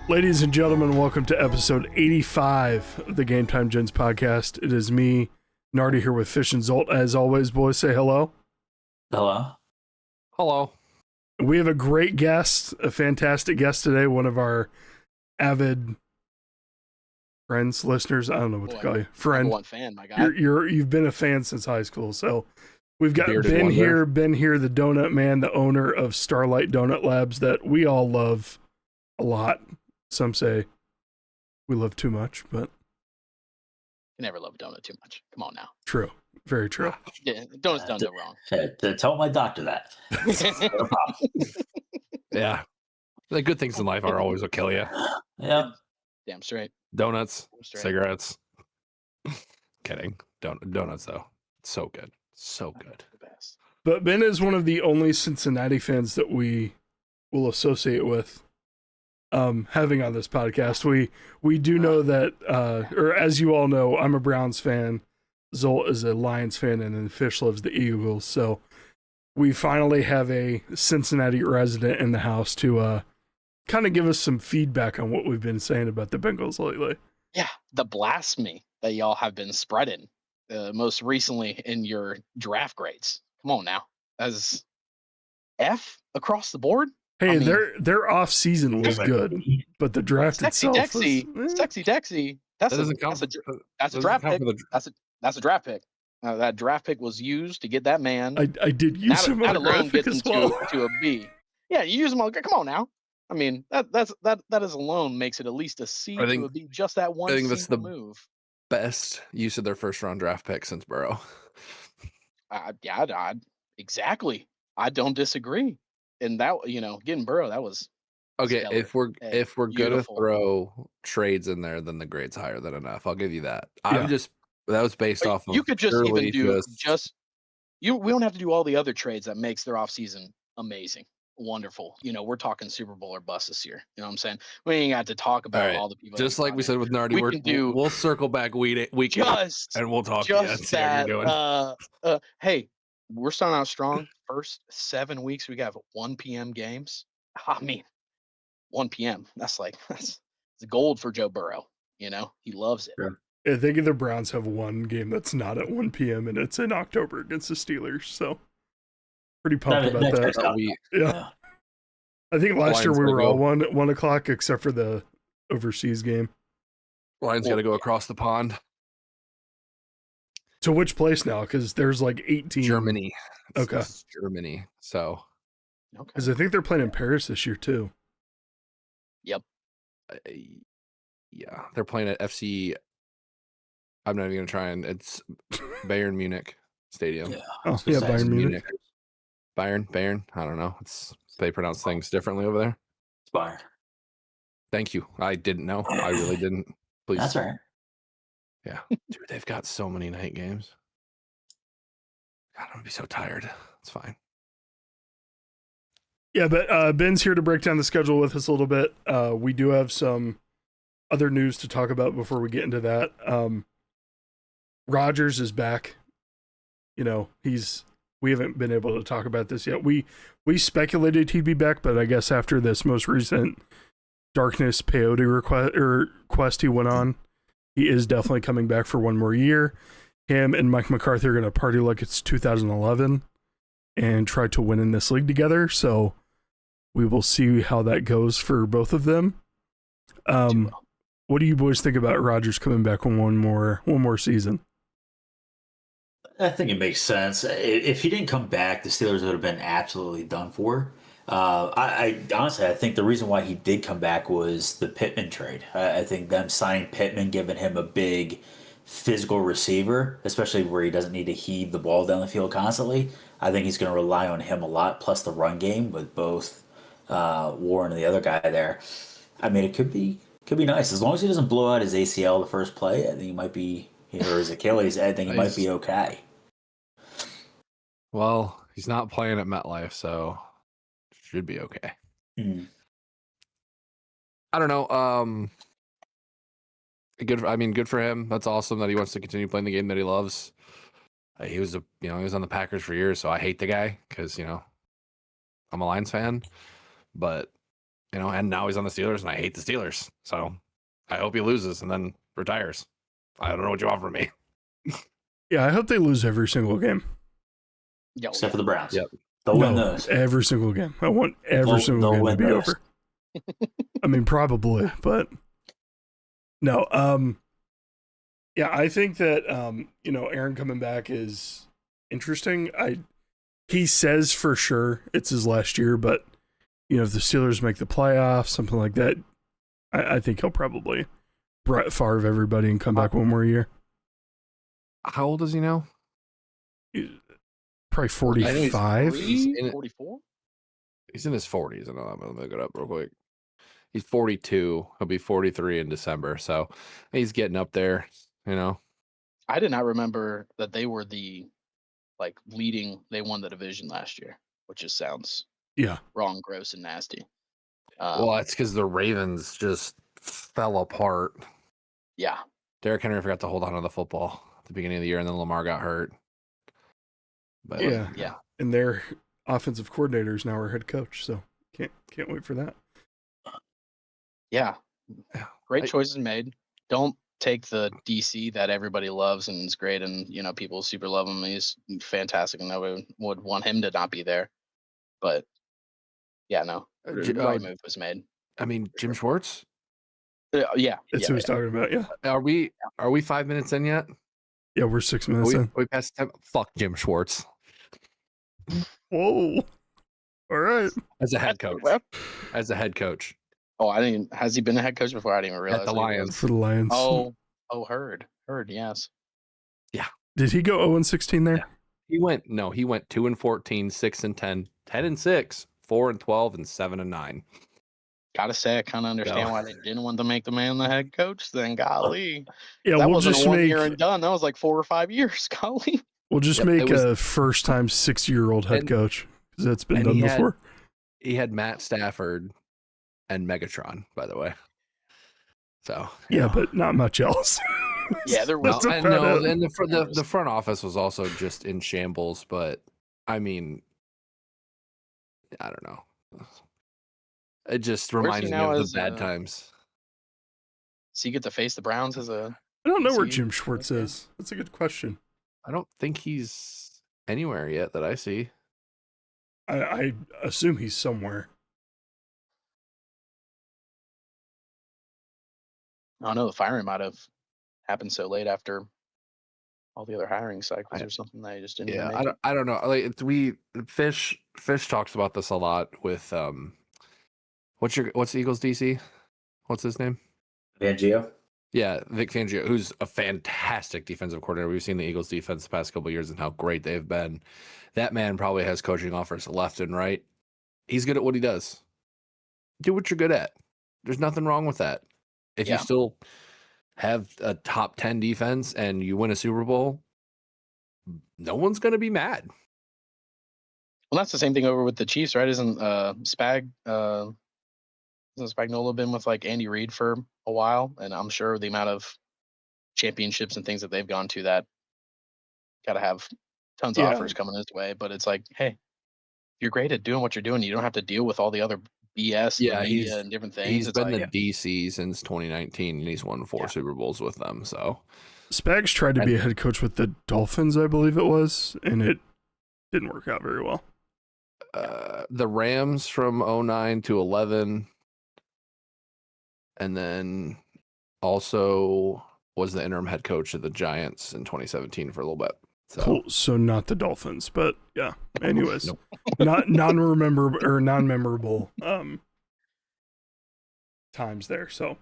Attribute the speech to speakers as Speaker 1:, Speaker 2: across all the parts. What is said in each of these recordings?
Speaker 1: Ladies and gentlemen, welcome to episode 85 of the Gametime Gents podcast. It is me, Nardy, here with Fish and Zolt. As always, boys, say hello.
Speaker 2: Hello.
Speaker 3: Hello.
Speaker 1: We have a great guest, a fantastic guest today, one of our avid friends, listeners, I don't know what to call you. Friend.
Speaker 4: One fan, my guy.
Speaker 1: You've been a fan since high school, so we've got
Speaker 3: Bearded
Speaker 1: Ben
Speaker 3: wonder.
Speaker 1: here, the donut man, the owner of Starlight Donut Labs that we all love a lot. Some say we love too much, but
Speaker 4: You never love a donut too much. Come on now.
Speaker 1: true. Very true.
Speaker 4: Yeah, donuts don't go wrong.
Speaker 2: Tell my doctor that.
Speaker 3: Yeah. The good things in life are always what kill you.
Speaker 2: Yeah.
Speaker 4: Damn straight.
Speaker 3: Donuts,
Speaker 4: Damn straight.
Speaker 3: cigarettes. Kidding. Donuts, though. So good. So good.
Speaker 4: The best.
Speaker 1: But Ben is one of the only Cincinnati fans that we will associate with having on this podcast. We do know that, or as you all know, I'm a Browns fan. Zolt is a Lions fan, and then Fish loves the Eagles. So we finally have a Cincinnati resident in the house to kind of give us some feedback on what we've been saying about the Bengals lately.
Speaker 4: Yeah, the blasphemy that y'all have been spreading most recently in your draft grades. Come on now. As F across the board?
Speaker 1: Hey,
Speaker 4: I mean,
Speaker 1: their off season was good, but the draft
Speaker 4: Sexy
Speaker 1: itself
Speaker 4: Dexy.
Speaker 1: was,
Speaker 4: Sexy Dexy. That's a draft pick. That's a draft pick. That draft pick was used to get that man.
Speaker 1: I did use him on
Speaker 4: that
Speaker 1: a
Speaker 4: alone
Speaker 1: graphic
Speaker 4: gets
Speaker 1: as
Speaker 4: him
Speaker 1: well.
Speaker 4: to a B. Yeah, you use them all. Come on now. I mean, that is alone makes it at least a C
Speaker 3: I think-
Speaker 4: to a B. Just that one
Speaker 3: I think that's
Speaker 4: single
Speaker 3: the-
Speaker 4: move.
Speaker 3: Best use of their first round draft pick since Burrow.
Speaker 4: Exactly. I don't disagree. And that, getting Burrow, that was
Speaker 3: Okay,
Speaker 4: stellar.
Speaker 3: if we're gonna
Speaker 4: Beautiful.
Speaker 3: throw trades in there, then the grade's higher than enough. I'll give you that.
Speaker 1: Yeah.
Speaker 3: That was based
Speaker 4: But
Speaker 3: off of
Speaker 4: you could just even
Speaker 3: purely
Speaker 4: do we don't have to do all the other trades that makes their offseason amazing, wonderful. We're talking Super Bowl or bust this year. You know what I'm saying? We ain't got to talk about
Speaker 3: Alright,
Speaker 4: all the people.
Speaker 3: just
Speaker 4: that
Speaker 3: like we said with Nardy,
Speaker 4: We can do
Speaker 3: we'll circle back week eight,
Speaker 4: just
Speaker 3: and we'll talk to you and
Speaker 4: just
Speaker 3: see how
Speaker 4: that.
Speaker 3: you're doing.
Speaker 4: Hey, we're starting out strong. First 7 weeks, we got 1 p.m. games. I mean, 1 p.m. That's gold for Joe Burrow. He loves it.
Speaker 2: Sure.
Speaker 1: I think the Browns have one game that's not at 1 p.m. and it's in October against the Steelers. So pretty pumped about that.
Speaker 2: checks out.
Speaker 1: Yeah. I think last year
Speaker 3: Lions
Speaker 1: we
Speaker 3: gotta
Speaker 1: were all
Speaker 3: go.
Speaker 1: 1 o'clock except for the overseas game.
Speaker 3: Lions got to go across the pond.
Speaker 1: To which place now? Because there's like 18.
Speaker 3: Germany.
Speaker 1: Okay.
Speaker 3: It's Germany. So
Speaker 4: Okay.
Speaker 1: Because I think they're playing in Paris this year too.
Speaker 3: yeah, they're playing at FC. I'm not even gonna try and it's Bayern Munich Stadium.
Speaker 2: Yeah.
Speaker 1: Oh,
Speaker 2: So
Speaker 1: yeah,
Speaker 2: size
Speaker 1: Bayern
Speaker 2: of
Speaker 1: Munich.
Speaker 3: Bayern. I don't know. They pronounce things differently over there.
Speaker 2: It's Bayern.
Speaker 3: Thank you. I didn't know. I really didn't. Please.
Speaker 2: That's right.
Speaker 3: Yeah, dude, they've got so many night games. God, I'm gonna be so tired. It's fine.
Speaker 1: Yeah, but Ben's here to break down the schedule with us a little bit. We do have some other news to talk about before we get into that. Rodgers is back. We haven't been able to talk about this yet. We speculated he'd be back, but I guess after this most recent Darkness peyote quest he went on, he is definitely coming back for one more year. Him and Mike McCarthy are going to party like it's 2011 and try to win in this league together. So we will see how that goes for both of them. What do you boys think about Rodgers coming back on one more season?
Speaker 2: I think it makes sense. If he didn't come back, the Steelers would have been absolutely done for. I honestly, I think the reason why he did come back was the Pittman trade. I think them signing Pittman, giving him a big physical receiver, especially where he doesn't need to heave the ball down the field constantly. I think he's going to rely on him a lot, plus the run game with both Warren and the other guy there. I mean, it could be nice as long as he doesn't blow out his ACL the first play. I think he might be, or his Achilles. I think he might be okay.
Speaker 3: Well, he's not playing at MetLife, so should be okay.
Speaker 2: Mm.
Speaker 3: I don't know. Good for him. That's awesome that he wants to continue playing the game that he loves. He was on the Packers for years, so I hate the guy because I'm a Lions fan. But and now he's on the Steelers, and I hate the Steelers. So I hope he loses and then retires. I don't know what you want from me.
Speaker 1: Yeah, I hope they lose every single game.
Speaker 2: Except for the Browns.
Speaker 3: Yep.
Speaker 2: They'll win those.
Speaker 1: Every single game. I want every single
Speaker 2: they'll
Speaker 1: game to
Speaker 2: win
Speaker 1: be
Speaker 2: those.
Speaker 1: over. I mean, probably, but no. Yeah, I think that Aaron coming back is interesting. He says for sure it's his last year, but if the Steelers make the playoffs, something like that, I think he'll probably Brett Favre everybody and come back one more year.
Speaker 3: How old is he now?
Speaker 1: Probably 45.
Speaker 4: 44?
Speaker 3: He's in his 40s. I'm going to look it up real quick. He's 42. He'll be 43 in December. So he's getting up there,
Speaker 4: I did not remember that they were they won the division last year, which just sounds wrong, gross, and nasty.
Speaker 3: Well, that's because the Ravens just fell apart.
Speaker 4: Yeah.
Speaker 3: Derrick Henry forgot to hold on to the football at the beginning of the year, and then Lamar got hurt. But
Speaker 1: yeah. And their offensive coordinators now are head coach, so can't wait for that.
Speaker 4: Yeah. Great choices made. Don't take the DC that everybody loves and is great, and people super love him. He's fantastic, and nobody would want him to not be there. But yeah, no, the right move was made.
Speaker 3: I mean, Jim Schwartz.
Speaker 4: Yeah,
Speaker 1: that's who he's talking about. Yeah.
Speaker 3: Are we 5 minutes in yet?
Speaker 1: Yeah, we're 6 minutes in.
Speaker 3: We passed 10. Fuck Jim Schwartz.
Speaker 1: Whoa. All right.
Speaker 3: As a head coach.
Speaker 4: Oh, I didn't. Has he been a head coach before? I didn't even realize.
Speaker 3: At the Lions.
Speaker 1: For the Lions.
Speaker 4: Oh, heard. Yes.
Speaker 3: Yeah.
Speaker 1: Did he go 0-16 there?
Speaker 3: Yeah. He went 2-14, 6-10, 10-6, 4-12, and 7-9.
Speaker 4: Gotta say, I kind of understand why they didn't want to make the man the head coach. Then, golly,
Speaker 1: yeah,
Speaker 4: that
Speaker 1: we'll
Speaker 4: wasn't
Speaker 1: just
Speaker 4: a 1 year and done. That was like 4 or 5 years. Golly,
Speaker 1: we'll just make a first-time 6-year-old head coach because that's been done before.
Speaker 3: He had Matt Stafford and Megatron, by the way. So
Speaker 1: but not much else.
Speaker 4: Yeah, there was.
Speaker 3: I know, and the front office was also just in shambles. But I mean, I don't know. It just reminds me of the bad times.
Speaker 4: So you get to face the Browns as a.
Speaker 1: I don't know where Jim Schwartz is. That's a good question.
Speaker 3: I don't think he's anywhere yet that I see.
Speaker 1: I assume he's somewhere.
Speaker 4: I don't know. The firing might have happened so late after all the other hiring cycles or something that I just didn't.
Speaker 3: Yeah, I don't know. Like Fish talks about this a lot with what's the Eagles DC? What's his name?
Speaker 2: Fangio.
Speaker 3: Yeah, Vic Fangio, who's a fantastic defensive coordinator. We've seen the Eagles defense the past couple of years and how great they've been. That man probably has coaching offers left and right. He's good at what he does. Do what you're good at. There's nothing wrong with that. If you still have a top 10 defense and you win a Super Bowl, no one's going to be mad.
Speaker 4: Well, that's the same thing over with the Chiefs, right? Isn't Spagnuolo been with like Andy Reid for a while? And I'm sure the amount of championships and things that they've gone to, that got to have tons of offers coming this way. But it's like, hey, you're great at doing what you're doing. You don't have to deal with all the other BS, media and different things.
Speaker 3: He's been the DC since 2019, and he's won 4 Super Bowls with them. So
Speaker 1: Spags tried to be a head coach with the Dolphins, I believe it was, and it didn't work out very well.
Speaker 3: The Rams from 2009 to 2011, and then also was the interim head coach of the Giants in 2017 for a little bit. So,
Speaker 1: cool. So not the Dolphins, but yeah. Anyways, not non-memorable times there. So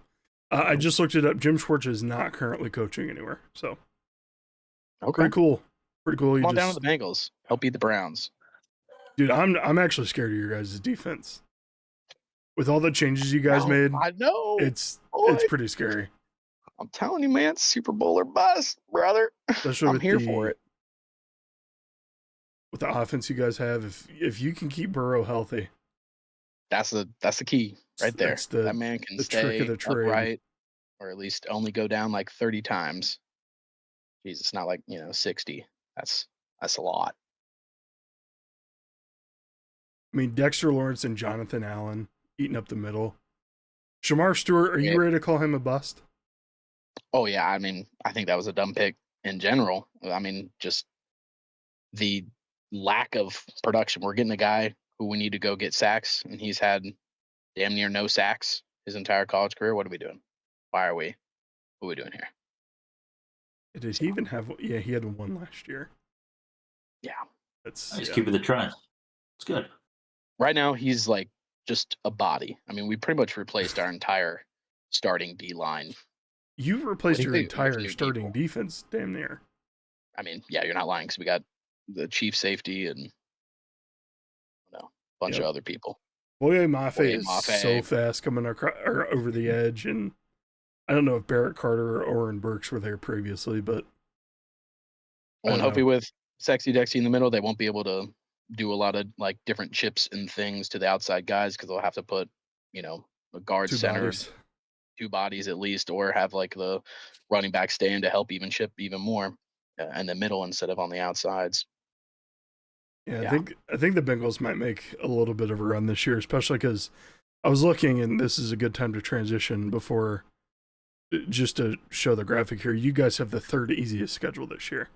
Speaker 1: I just looked it up. Jim Schwartz is not currently coaching anywhere. So pretty cool.
Speaker 4: Come on down to the Bengals. Help beat the Browns.
Speaker 1: Dude, I'm actually scared of your guys' defense. With all the changes you guys made,
Speaker 4: I know
Speaker 1: it's pretty scary.
Speaker 4: I'm telling you, man, Super Bowl or bust, brother.
Speaker 1: Especially
Speaker 4: I'm here for it.
Speaker 1: With the offense you guys have, if you can keep Burrow healthy,
Speaker 4: that's the key right there. That man can stay upright, or at least only go down like 30 times. Jesus, not like 60. That's a lot.
Speaker 1: I mean, Dexter Lawrence and Jonathan Allen eating up the middle. Shamar Stewart, are you ready to call him a bust?
Speaker 4: Oh yeah, I mean, I think that was a dumb pick in general. I mean, just the lack of production. We're getting a guy who we need to go get sacks, and he's had damn near no sacks his entire college career. What are we doing? Why are we? What are we doing here?
Speaker 1: Did he even have? Yeah, he had one last year.
Speaker 4: Yeah,
Speaker 1: That's
Speaker 2: Just keep it the trend. It's good.
Speaker 4: right now he's like just a body. I mean, we pretty much replaced our entire starting D line.
Speaker 1: You've replaced
Speaker 4: What do
Speaker 1: your
Speaker 4: you think with
Speaker 1: entire
Speaker 4: new
Speaker 1: starting
Speaker 4: people?
Speaker 1: defense, damn near.
Speaker 4: I mean, yeah, you're not lying because we got the chief safety and a bunch of
Speaker 1: Yep.
Speaker 4: other people.
Speaker 1: Boye Mafe is
Speaker 4: Mafe.
Speaker 1: so fast coming across or over the edge, and I don't know if Barrett Carter or Oren Burks were there previously, but
Speaker 4: Well, and hopefully with Sexy Dexy in the middle, they won't be able to do a lot of like different chips and things to the outside guys because they'll have to put, a guard
Speaker 1: two
Speaker 4: center,
Speaker 1: bodies.
Speaker 4: 2 bodies at least, or have like the running back stand to help even chip even more in the middle instead of on the outsides.
Speaker 1: Yeah,
Speaker 4: Yeah.
Speaker 1: I think the Bengals might make a little bit of a run this year, especially because I was looking, and this is a good time to transition before, just to show the graphic here. You guys have the third easiest schedule this year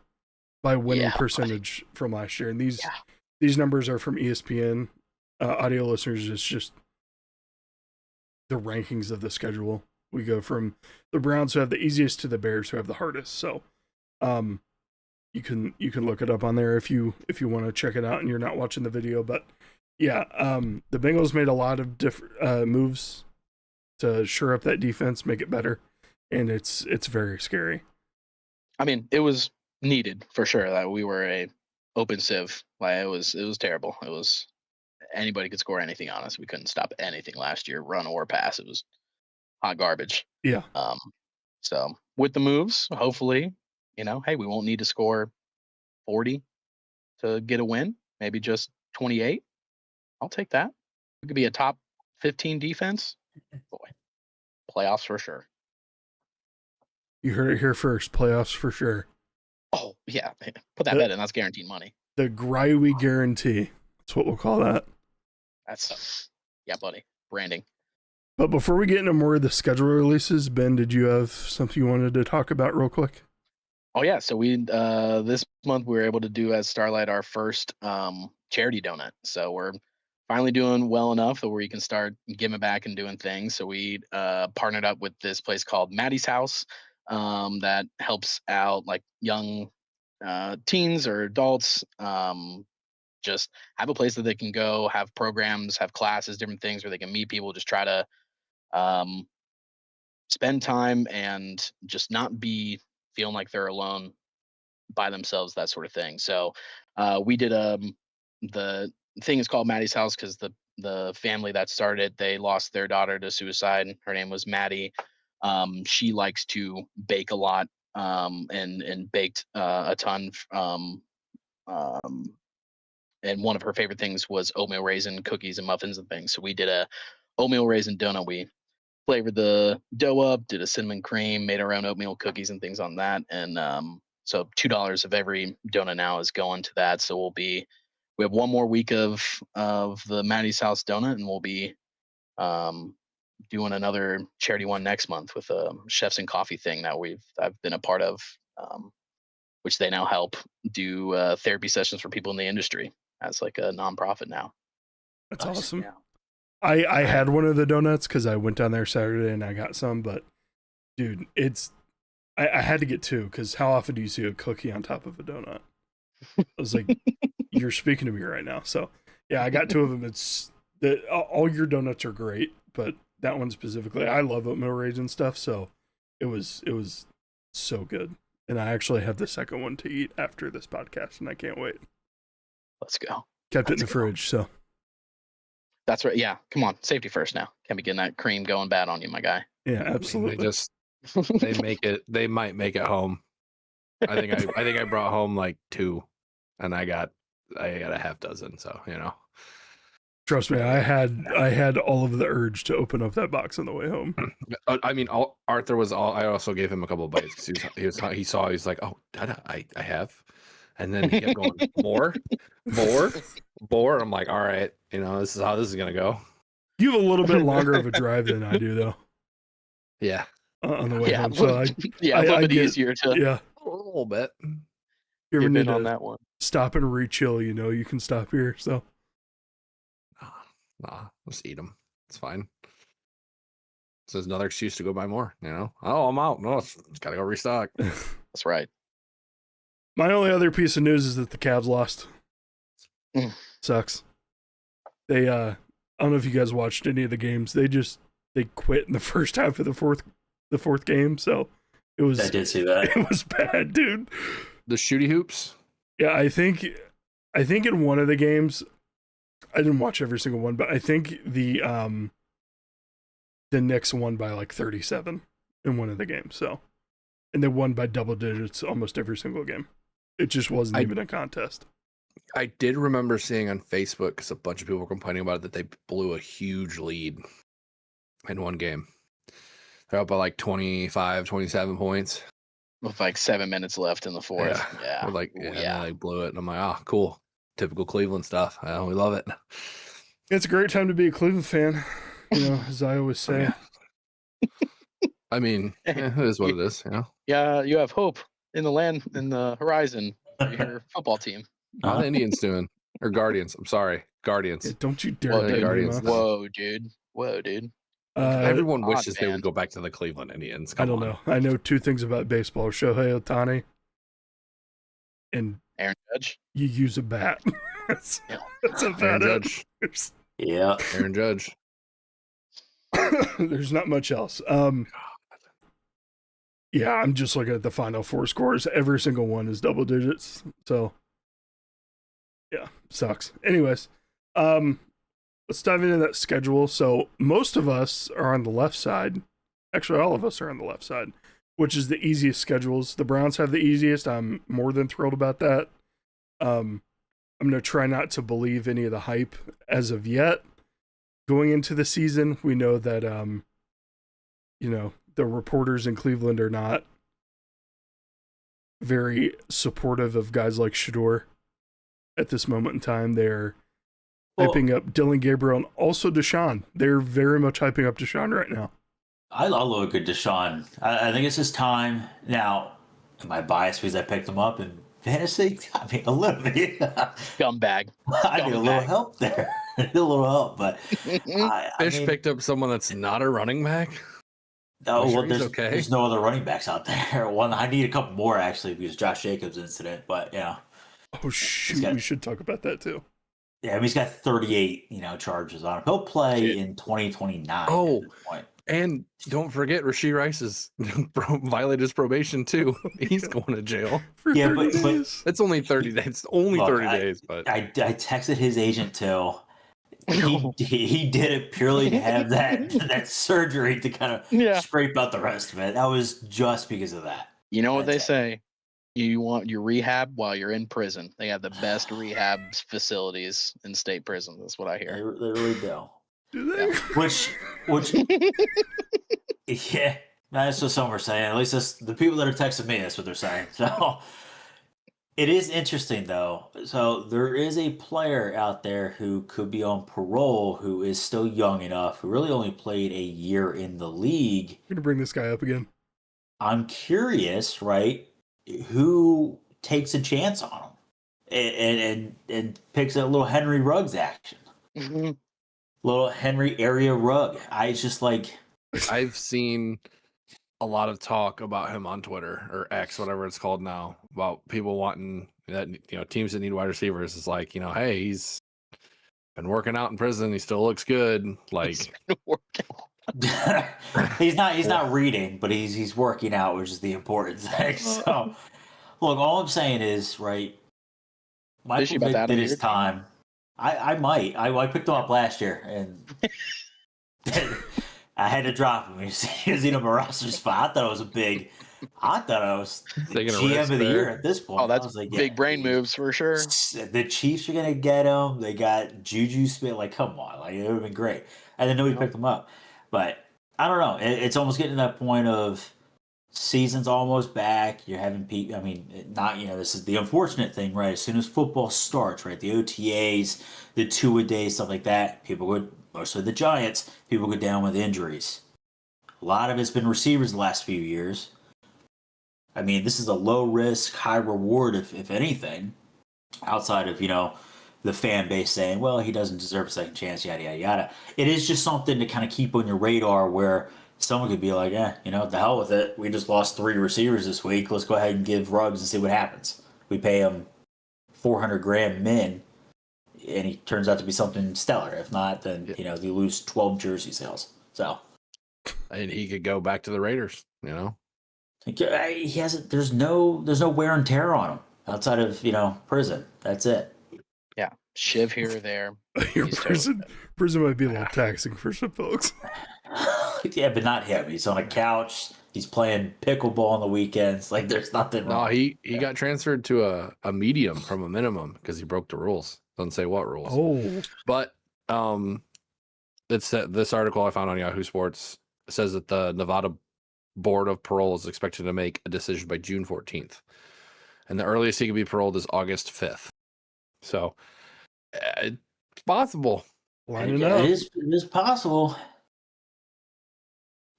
Speaker 1: by winning percentage from last year, and these numbers are from ESPN. Audio listeners, it's just the rankings of the schedule. We go from the Browns, who have the easiest, to the Bears, who have the hardest. So, you can look it up on there if you want to check it out and you're not watching the video. But yeah, the Bengals made a lot of different moves to shore up that defense, make it better, and it's very scary.
Speaker 4: I mean, it was needed for sure that we were a open sieve. Like it was terrible. It was anybody could score anything on us. We couldn't stop anything last year, run or pass. It was hot garbage.
Speaker 1: Yeah.
Speaker 4: So with the moves, hopefully, hey, we won't need to score 40 to get a win. Maybe just 28. I'll take that. It could be a top 15 defense. Boy, playoffs for sure.
Speaker 1: You heard it here first. Playoffs for sure.
Speaker 4: Oh yeah, put that bet in. That's guaranteed money.
Speaker 1: The Grywe guarantee. That's what we'll call that.
Speaker 4: That's buddy. Branding.
Speaker 1: But before we get into more of the schedule releases, Ben, did you have something you wanted to talk about real quick?
Speaker 4: Oh yeah, so we this month we were able to do as Starlight our first charity donut. So we're finally doing well enough where we can start giving back and doing things. So we partnered up with this place called Maddie's House that helps out like young teens or adults just have a place that they can go, have programs, have classes, different things where they can meet people, just try to spend time and just not be feeling like they're alone by themselves, that sort of thing. So we did the thing is called Maddie's House because the family that started, they lost their daughter to suicide. Her name was Maddie. She likes to bake a lot and baked a ton. And one of her favorite things was oatmeal raisin cookies and muffins and things. So we did a oatmeal raisin donut. We flavored the dough up, did a cinnamon cream, made our own oatmeal cookies and things on that. And so $2 of every donut now is going to that. So we have one more week of the Maddie's House donut, and we'll be doing another charity one next month with a chefs and coffee thing that I've been a part of, which they now help do therapy sessions for people in the industry as like a nonprofit now.
Speaker 1: That's awesome.
Speaker 4: Yeah.
Speaker 1: I had one of the donuts because I went down there Saturday and I got some, but dude, I had to get two because how often do you see a cookie on top of a donut? I was like, you're speaking to me right now. So yeah, I got two of them. All your donuts are great, but that one specifically, I love oatmeal raisin stuff. So it was so good. And I actually have the second one to eat after this podcast and I can't wait.
Speaker 4: Let's go.
Speaker 1: Kept it in the fridge. So
Speaker 4: that's right. Yeah. Come on. Safety first now. Can't be getting that cream going bad on you, my guy.
Speaker 1: yeah, absolutely.
Speaker 3: They might make it home. I think I brought home like 2 and I got a half dozen. So,
Speaker 1: Trust me, I had all of the urge to open up that box on the way home.
Speaker 3: I mean, Arthur was all. I also gave him a couple of bites because he's like, oh, Dada, I have, and then he kept going more. I'm like, all right, this is how this is gonna go.
Speaker 1: You have a little bit longer of a drive than I do, though,
Speaker 3: Yeah,
Speaker 1: on the way
Speaker 4: Yeah,
Speaker 1: home. So
Speaker 4: a little bit
Speaker 1: get,
Speaker 4: easier to
Speaker 1: yeah.
Speaker 3: a little bit.
Speaker 1: You ever
Speaker 4: dip
Speaker 1: need
Speaker 4: in on
Speaker 1: to
Speaker 4: that one.
Speaker 1: stop and re-chill, you can stop here. So
Speaker 3: Nah, let's eat them. It's fine. So there's another excuse to go buy more. Oh, I'm out. No, it's gotta go restock.
Speaker 4: That's right.
Speaker 1: my only other piece of news is that the Cavs lost.
Speaker 4: Mm.
Speaker 1: Sucks. They I don't know if you guys watched any of the games. They quit in the first half of the fourth game. So it was
Speaker 2: I did see that.
Speaker 1: it was bad, dude.
Speaker 3: The shooty hoops.
Speaker 1: Yeah, I think in one of the games, I didn't watch every single one, but I think the Knicks won by like 37 in one of the games. So, and they won by double digits almost every single game. It just wasn't even a contest.
Speaker 3: I did remember seeing on Facebook, because a bunch of people were complaining about it, that they blew a huge lead in one game. They're up by like 25, 27 points.
Speaker 4: With like 7 minutes left in the fourth. Yeah.
Speaker 3: They blew it. And I'm like, oh, cool. Typical Cleveland stuff. We love it.
Speaker 1: It's a great time to be a Cleveland fan, as I always say.
Speaker 3: I mean, it is what it is,
Speaker 4: Yeah, you have hope in the horizon for your football team.
Speaker 3: How the Indians doing? Or Guardians. I'm sorry. Guardians.
Speaker 1: Yeah, don't you dare
Speaker 3: Whoa,
Speaker 1: bet
Speaker 3: Guardians.
Speaker 1: me,
Speaker 4: Whoa, dude.
Speaker 3: Everyone wishes they
Speaker 4: man.
Speaker 3: would go back to the Cleveland Indians.
Speaker 1: I don't know. I know two things about baseball: Shohei Ohtani, and
Speaker 4: Aaron Judge.
Speaker 1: you use a bat. That's about
Speaker 3: Aaron
Speaker 1: it.
Speaker 3: Judge.
Speaker 2: Yeah.
Speaker 3: Aaron Judge.
Speaker 1: There's not much else. Yeah, I'm just looking at the final four scores. Every single one is double digits. So, yeah, sucks. Anyways, let's dive into that schedule. So, most of us are on the left side. Actually, all of us are on the left side, which is the easiest schedules. The Browns have the easiest. I'm more than thrilled about that. I'm going to try not to believe any of the hype as of yet. Going into the season, we know that, the reporters in Cleveland are not very supportive of guys like Shador at this moment in time. They're hyping up Dylan Gabriel and also Deshaun. They're very much hyping up Deshaun right now.
Speaker 2: I love a good Deshaun. I think it's his time. Now, am I biased because I picked him up in fantasy? I mean, a little bit.
Speaker 4: Scumbag.
Speaker 2: I need a little help there. I need a little help, but
Speaker 3: Fish picked up someone that's not a running back.
Speaker 2: Oh,
Speaker 3: sure
Speaker 2: well,
Speaker 3: he's okay?
Speaker 2: There's no other running backs out there. One, I need a couple more actually because Josh Jacobs incident. But yeah.
Speaker 1: Oh shoot, we should talk about that too.
Speaker 2: Yeah, I mean, he's got 38, charges on him. He'll play in 2029.
Speaker 3: Oh,
Speaker 2: at this point.
Speaker 3: And don't forget, Rashee Rice is violated his probation too. He's going to jail.
Speaker 2: Yeah, but
Speaker 3: it's only 30 days. It's only 30 days. But
Speaker 2: I texted his agent too. He did it purely to have that surgery to kind of scrape out the rest of it. That was just because of that.
Speaker 4: You know what they say? You want your rehab while you're in prison. They have the best rehab facilities in state prison. That's what I hear.
Speaker 2: They really do.
Speaker 1: Do they?
Speaker 2: Which, yeah, that's what some are saying. At least that's the people that are texting me. That's what they're saying. So it is interesting, though. So there is a player out there who could be on parole, who is still young enough, who really only played a year in the league.
Speaker 1: I'm gonna bring this guy up again.
Speaker 2: I'm curious, right? Who takes a chance on him and picks a little Henry Ruggs action.
Speaker 4: Mm-hmm.
Speaker 2: Little Henry area rug. It's just like
Speaker 3: I've seen a lot of talk about him on Twitter or X, whatever it's called now, about people wanting that, teams that need wide receivers. It's like, hey, he's been working out in prison. He still looks good. Like
Speaker 2: he's not reading, but he's working out, which is the important thing. So look, all I'm saying is, right, Michael Vick did his time. I might. I picked him up last year, and I had to drop him. He was in a roster spot. I thought I was the GM of the year at this point.
Speaker 4: Oh, that's like, big brain moves for sure.
Speaker 2: The Chiefs are going to get him. They got Juju Smith. Like, come on. Like, it would have been great. I didn't know he picked him up. But I don't know. It's almost getting to that point of season's almost back. You're having people. I mean, this is the unfortunate thing, right? As soon as football starts, right? The OTAs, the two-a-day, stuff like that, people would mostly the Giants, people go down with injuries. A lot of it's been receivers the last few years. I mean, this is a low risk, high reward, if anything, outside of, the fan base saying, well, he doesn't deserve a second chance, yada, yada, yada. It is just something to kind of keep on your radar where someone could be like, the hell with it. We just lost 3 receivers this week. Let's go ahead and give Ruggs and see what happens. We pay him $400,000 min, and he turns out to be something stellar. If not, then, they lose 12 jersey sales. So.
Speaker 3: And he could go back to the Raiders,
Speaker 2: He hasn't. There's no wear and tear on him outside of prison. That's it.
Speaker 4: Yeah, shiv here or there.
Speaker 1: Your prison might be a little taxing for some folks.
Speaker 2: Yeah, but not him. He's on a couch. He's playing pickleball on the weekends. Like, there's nothing wrong.
Speaker 3: No, he got transferred to a medium from a minimum because he broke the rules. Doesn't say what rules.
Speaker 1: Oh,
Speaker 3: but this article I found on Yahoo Sports says that the Nevada Board of Parole is expected to make a decision by June 14th, and the earliest he can be paroled is August 5th. So it's possible.
Speaker 1: Lining up.
Speaker 2: It is possible.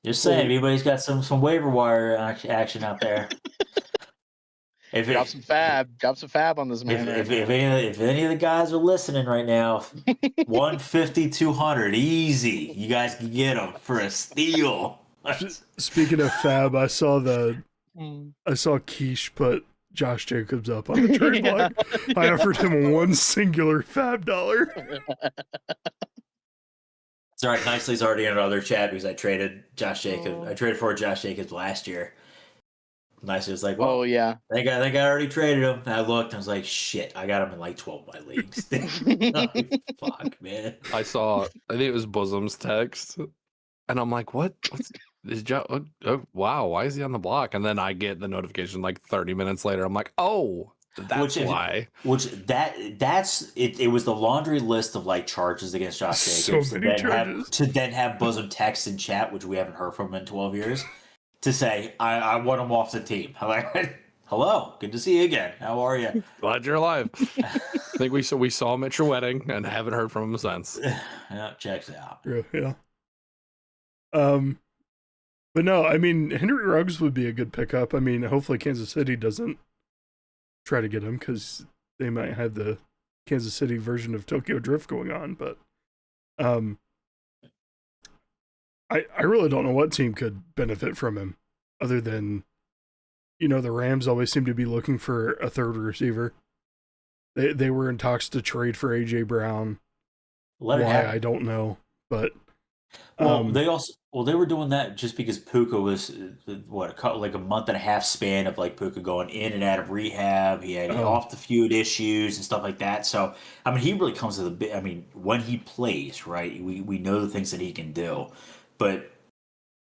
Speaker 2: Just saying, everybody's got some waiver wire action out there.
Speaker 4: Drop some fab on this man.
Speaker 2: If any of the guys are listening right now, 150, 200, easy. You guys can get them for a steal.
Speaker 1: Speaking of fab, I saw Quiche put Josh Jacobs up on the trade block. I offered him one singular fab dollar.
Speaker 2: It's all right. Nicely's already in another chat because I traded Josh Jacobs. I traded for Josh Jacobs last year. Nicely was like, well,
Speaker 4: oh yeah,
Speaker 2: I think I already traded him. And I looked, and I was like, shit, I got him in like 12 of my leagues. Fuck, man.
Speaker 3: I think it was Bosom's text, and I'm like, what? Is wow, why is he on the block? And then I get the notification like 30 minutes later. I'm like, oh, that's why.
Speaker 2: That's it. It was the laundry list of like charges against Josh Jacobs.
Speaker 1: So many charges.
Speaker 2: To then have Bosom text and chat, which we haven't heard from in 12 years, to say, I want him off the team. I'm like, hello, good to see you again. How are you?
Speaker 3: Glad you're alive. I think we saw him at your wedding and haven't heard from him since.
Speaker 2: Yeah, checks out.
Speaker 1: Yeah. But no, I mean, Henry Ruggs would be a good pickup. I mean, hopefully Kansas City doesn't try to get him because they might have the Kansas City version of Tokyo Drift going on. But I really don't know what team could benefit from him other than, the Rams always seem to be looking for a third receiver. They were in talks to trade for A.J. Brown. Why, I don't know. But
Speaker 2: they were doing that just because Puka was like a month and a half span of like Puka going in and out of rehab. He had off the field issues and stuff like that. So I mean, he really comes to the bit. I mean, when he plays, right, we know the things that he can do, but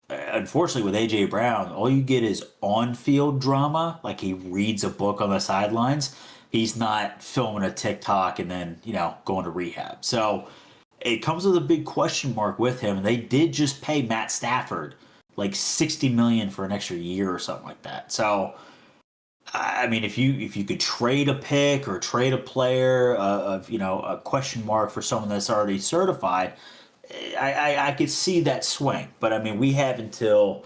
Speaker 2: unfortunately with AJ Brown, all you get is on-field drama. Like he reads a book on the sidelines. He's not filming a TikTok and then going to rehab. So it comes with a big question mark with him. And they did just pay Matt Stafford like $60 million for an extra year or something like that. So, I mean, if you could trade a pick or trade a player of a question mark for someone that's already certified, I could see that swing. But I mean, we have until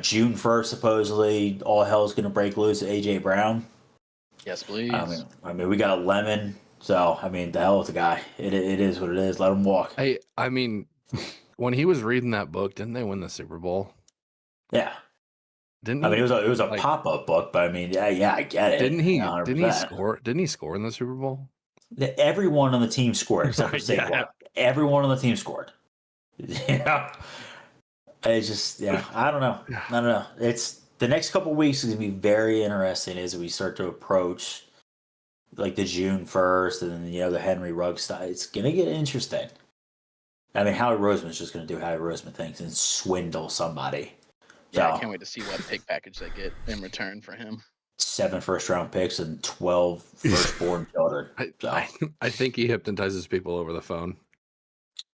Speaker 2: June 1st supposedly. All hell's going to break loose at AJ Brown.
Speaker 4: Yes, please.
Speaker 2: I mean, we got Lemon. So, I mean, the hell with the guy. It is what it is. Let him walk.
Speaker 3: Hey, I mean, when he was reading that book, didn't they win the Super Bowl?
Speaker 2: Yeah.
Speaker 3: Didn't
Speaker 2: I mean, it was a pop-up book, but I mean, yeah, I get it.
Speaker 3: Didn't he score? Didn't he score in the Super Bowl?
Speaker 2: Everyone on the team scored except for Saquon.
Speaker 3: Yeah.
Speaker 2: Everyone on the team scored. It's just, I don't know. It's the next couple of weeks is going to be very interesting as we start to approach like the June 1st and then, the Henry Ruggs stuff. It's going to get interesting. I mean, Howie Roseman's just going to do Howie Roseman things and swindle somebody.
Speaker 4: Yeah, I can't wait to see what pick package they get in return for him.
Speaker 2: 7 first-round picks and 12 firstborn children.
Speaker 3: I think he hypnotizes people over the phone.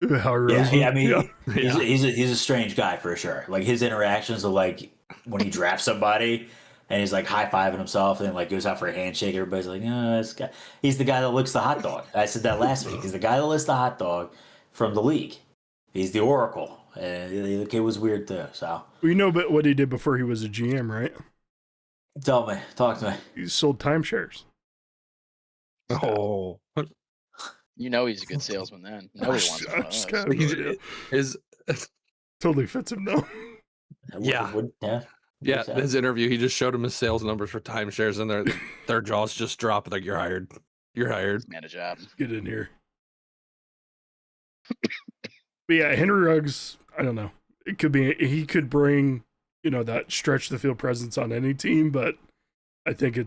Speaker 1: Howie
Speaker 2: Roseman. I mean, he's a strange guy for sure. Like his interactions are like when he drafts somebody and he's like high-fiving himself and then like goes out for a handshake. Everybody's like, this guy. He's the guy that licks the hot dog. I said that last week. He's the guy that licks the hot dog. from the league. He's the Oracle. And the kid was weird too. So
Speaker 1: We know but what he did before he was a GM, right?
Speaker 2: tell me, talk to me.
Speaker 1: He sold timeshares.
Speaker 3: Oh,
Speaker 4: You know he's a good salesman then. Nobody wants him
Speaker 1: I
Speaker 4: from
Speaker 1: just
Speaker 4: us.
Speaker 1: got no idea.
Speaker 3: his
Speaker 1: Totally fits him though.
Speaker 3: Yeah.
Speaker 2: Yeah.
Speaker 3: his interview, he just showed him his sales numbers for timeshares, and their jaws just drop. Like, you're hired. You're hired.
Speaker 4: Man a job.
Speaker 1: Get in here. But yeah, Henry Ruggs, I don't know. It could be he could bring, that stretch the field presence on any team, but I think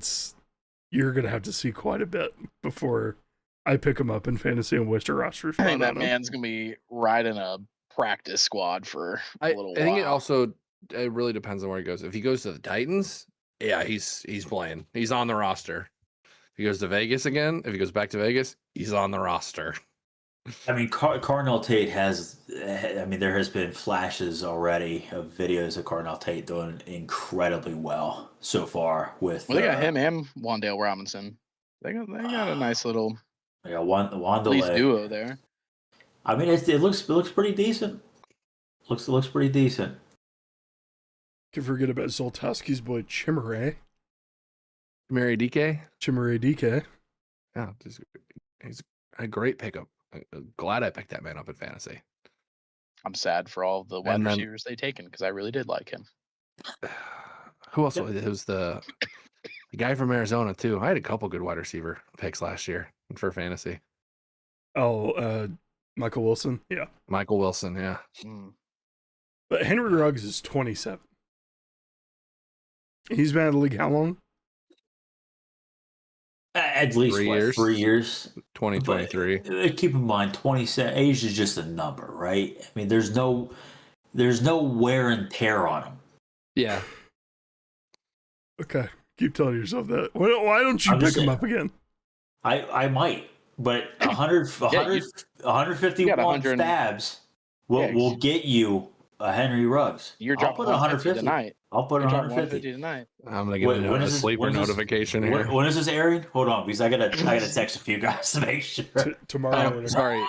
Speaker 1: you're gonna have to see quite a bit before I pick him up in fantasy and Worcester roster.
Speaker 4: I think that man's gonna be riding a practice squad for a little while.
Speaker 3: I think it really depends on where he goes. If he goes to the Titans, yeah, he's playing. He's on the roster. If he goes to Vegas again, if he goes back to Vegas, he's on the roster.
Speaker 2: I mean, Carnell Tate there has been flashes already of videos of Carnell Tate doing incredibly well so far with.
Speaker 4: Well, they got him and Wandale Robinson. They got a nice little
Speaker 2: Wanderlei
Speaker 4: duo there.
Speaker 2: I mean, it looks pretty decent. Looks pretty decent.
Speaker 1: Can't forget about Zoltowski's boy Chimere.
Speaker 3: Mary DK?
Speaker 1: Chimere DK.
Speaker 3: Yeah, he's a great pickup. Glad I picked that man up in fantasy.
Speaker 4: I'm sad for all the wide receivers they taken because I really did like him.
Speaker 3: Who else? It was the guy from Arizona too. I had a couple good wide receiver picks last year for fantasy.
Speaker 1: Oh, Michael Wilson. Yeah.
Speaker 3: Michael Wilson. Yeah.
Speaker 1: But Henry Ruggs is 27. He's been out of the league how long?
Speaker 2: At least 3 years.
Speaker 3: 2023.
Speaker 2: But keep in mind, 27 age is just a number, right? I mean, there's no wear and tear on him.
Speaker 3: Yeah.
Speaker 1: Okay. Keep telling yourself that. Why don't you pick him up again?
Speaker 2: I might, but 151 stabs will get you a Henry Ruggs.
Speaker 4: You're dropping 150 tonight.
Speaker 2: I'll put 150
Speaker 4: tonight.
Speaker 3: I'm gonna get a sleeper notification here.
Speaker 2: When is this airing? Hold on, because I gotta text a few guys to make sure.
Speaker 1: Tomorrow.
Speaker 3: Sorry,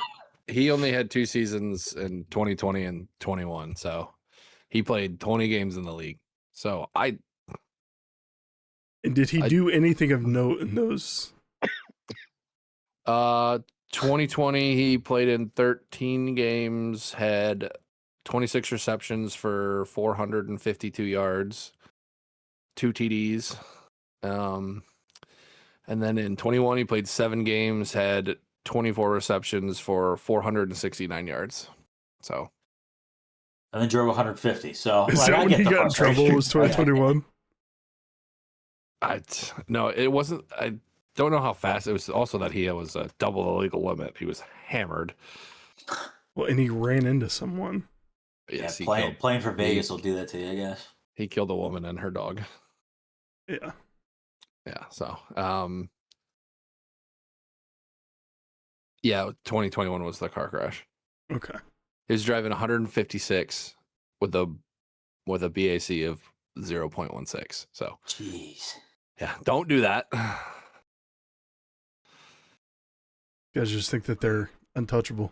Speaker 3: he only had 2 seasons in 2020 and 21, so he played 20 games in the league. So
Speaker 1: And did he do anything of note in those?
Speaker 3: 2020 he played in 13 games, had 26 receptions for 452 yards, 2 TDs. And then in 21 he played 7 games, had 24 receptions for 469 yards. So
Speaker 2: and then drove 150. So
Speaker 1: is that when he got in trouble? Was 2021?
Speaker 3: No, it wasn't. I don't know how fast. It was also that he was double the legal limit. He was hammered.
Speaker 1: Well, and he ran into someone.
Speaker 2: Yes, playing for Vegas will do that to you, I guess.
Speaker 3: He killed a woman and her dog.
Speaker 1: Yeah.
Speaker 3: Yeah. So, yeah, 2021 was the car crash.
Speaker 1: Okay.
Speaker 3: He was driving 156 with a BAC of 0.16. So,
Speaker 2: jeez.
Speaker 3: Yeah, don't do that.
Speaker 1: You guys just think that they're untouchable.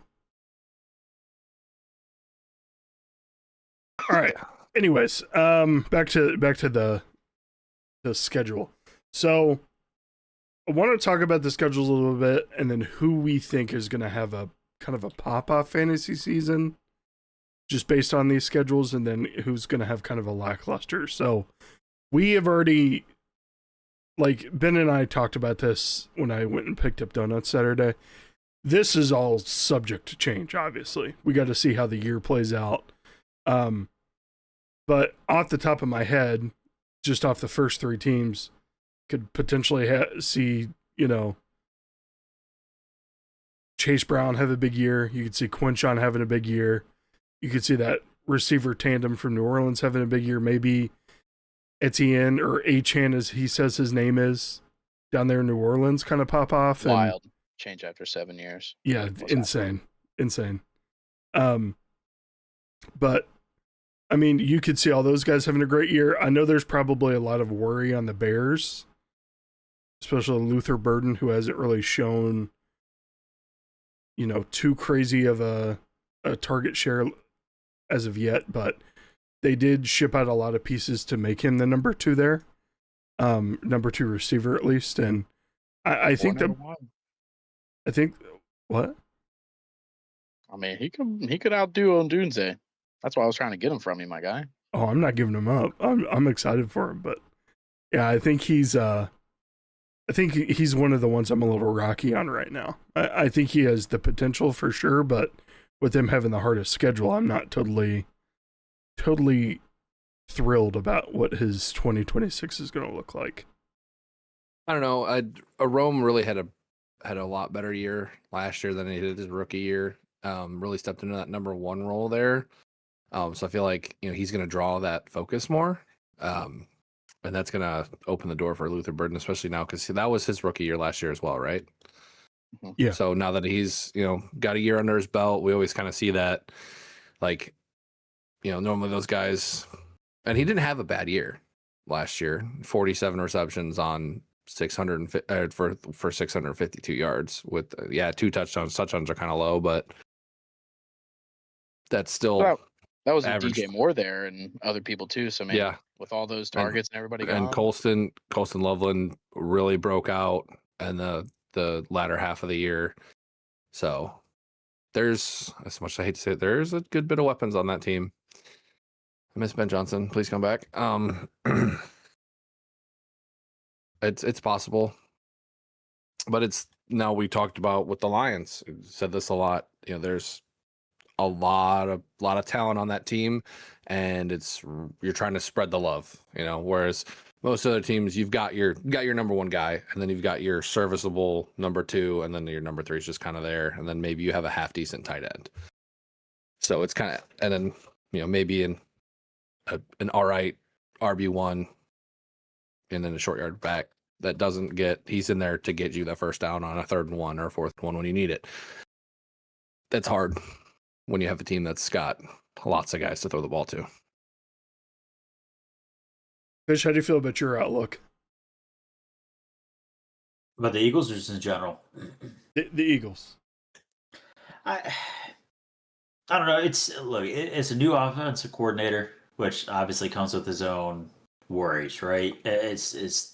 Speaker 1: All right. Anyways, back to the schedule. So I want to talk about the schedules a little bit and then who we think is going to have a kind of a pop-off fantasy season just based on these schedules, and then who's going to have kind of a lackluster. So we have already, like, Ben and I talked about this when I went and picked up donuts Saturday. This is all subject to change, obviously. We got to see how the year plays out. But off the top of my head, just off the first 3 teams, could potentially see, Chase Brown have a big year. You could see Quinshon having a big year. You could see that receiver tandem from New Orleans having a big year. Maybe Etienne or Achan, as he says his name is, down there in New Orleans kind of pop off.
Speaker 4: Wild change after 7 years.
Speaker 1: Yeah, insane. But I mean, you could see all those guys having a great year. I know there's probably a lot of worry on the Bears, especially Luther Burden, who hasn't really shown too crazy of a target share as of yet, but they did ship out a lot of pieces to make him the number 2 there, number 2 receiver at least, and I think what?
Speaker 4: I mean, he could outdo Ondunze. That's why I was trying to get him from you, my guy.
Speaker 1: Oh, I'm not giving him up. I'm excited for him, but yeah, I think he's one of the ones I'm a little rocky on right now. I think he has the potential for sure, but with him having the hardest schedule, I'm not totally thrilled about what his 2026 is going to look like.
Speaker 3: I don't know. Rome really had a lot better year last year than he did his rookie year. Really stepped into that number 1 role there. So I feel like he's going to draw that focus more, and that's going to open the door for Luther Burden, especially now because that was his rookie year last year as well, right?
Speaker 1: Yeah.
Speaker 3: So now that he's got a year under his belt, we always kind of see that, like, normally those guys, and he didn't have a bad year last year. 47 receptions on 600 for 652 yards with 2 touchdowns. Touchdowns are kind of low, but that's still
Speaker 4: that was
Speaker 3: average.
Speaker 4: with DJ Moore there and other people too. So maybe with all those targets and everybody gone.
Speaker 3: And Colston Loveland really broke out in the latter half of the year. So there's, as much as I hate to say it, there's a good bit of weapons on that team. I miss Ben Johnson. Please come back. It's possible, but it's now we talked about with the Lions. Said this a lot. There's a lot of talent on that team, and you're trying to spread the love. Whereas most other teams, you've got your number 1 guy, and then you've got your serviceable number 2, and then your number 3 is just kind of there, and then maybe you have a half decent tight end. So it's kind of, and then maybe an all right RB1, and then a short yard back that doesn't he's in there to get you the first down on a 3rd and 1 or a 4th one when you need it. That's hard when you have a team that's got lots of guys to throw the ball to.
Speaker 1: Fish, how do you feel about your outlook?
Speaker 2: About the Eagles or just in general?
Speaker 1: The Eagles.
Speaker 2: I don't know. It's a new offensive coordinator, which obviously comes with his own worries, right? It's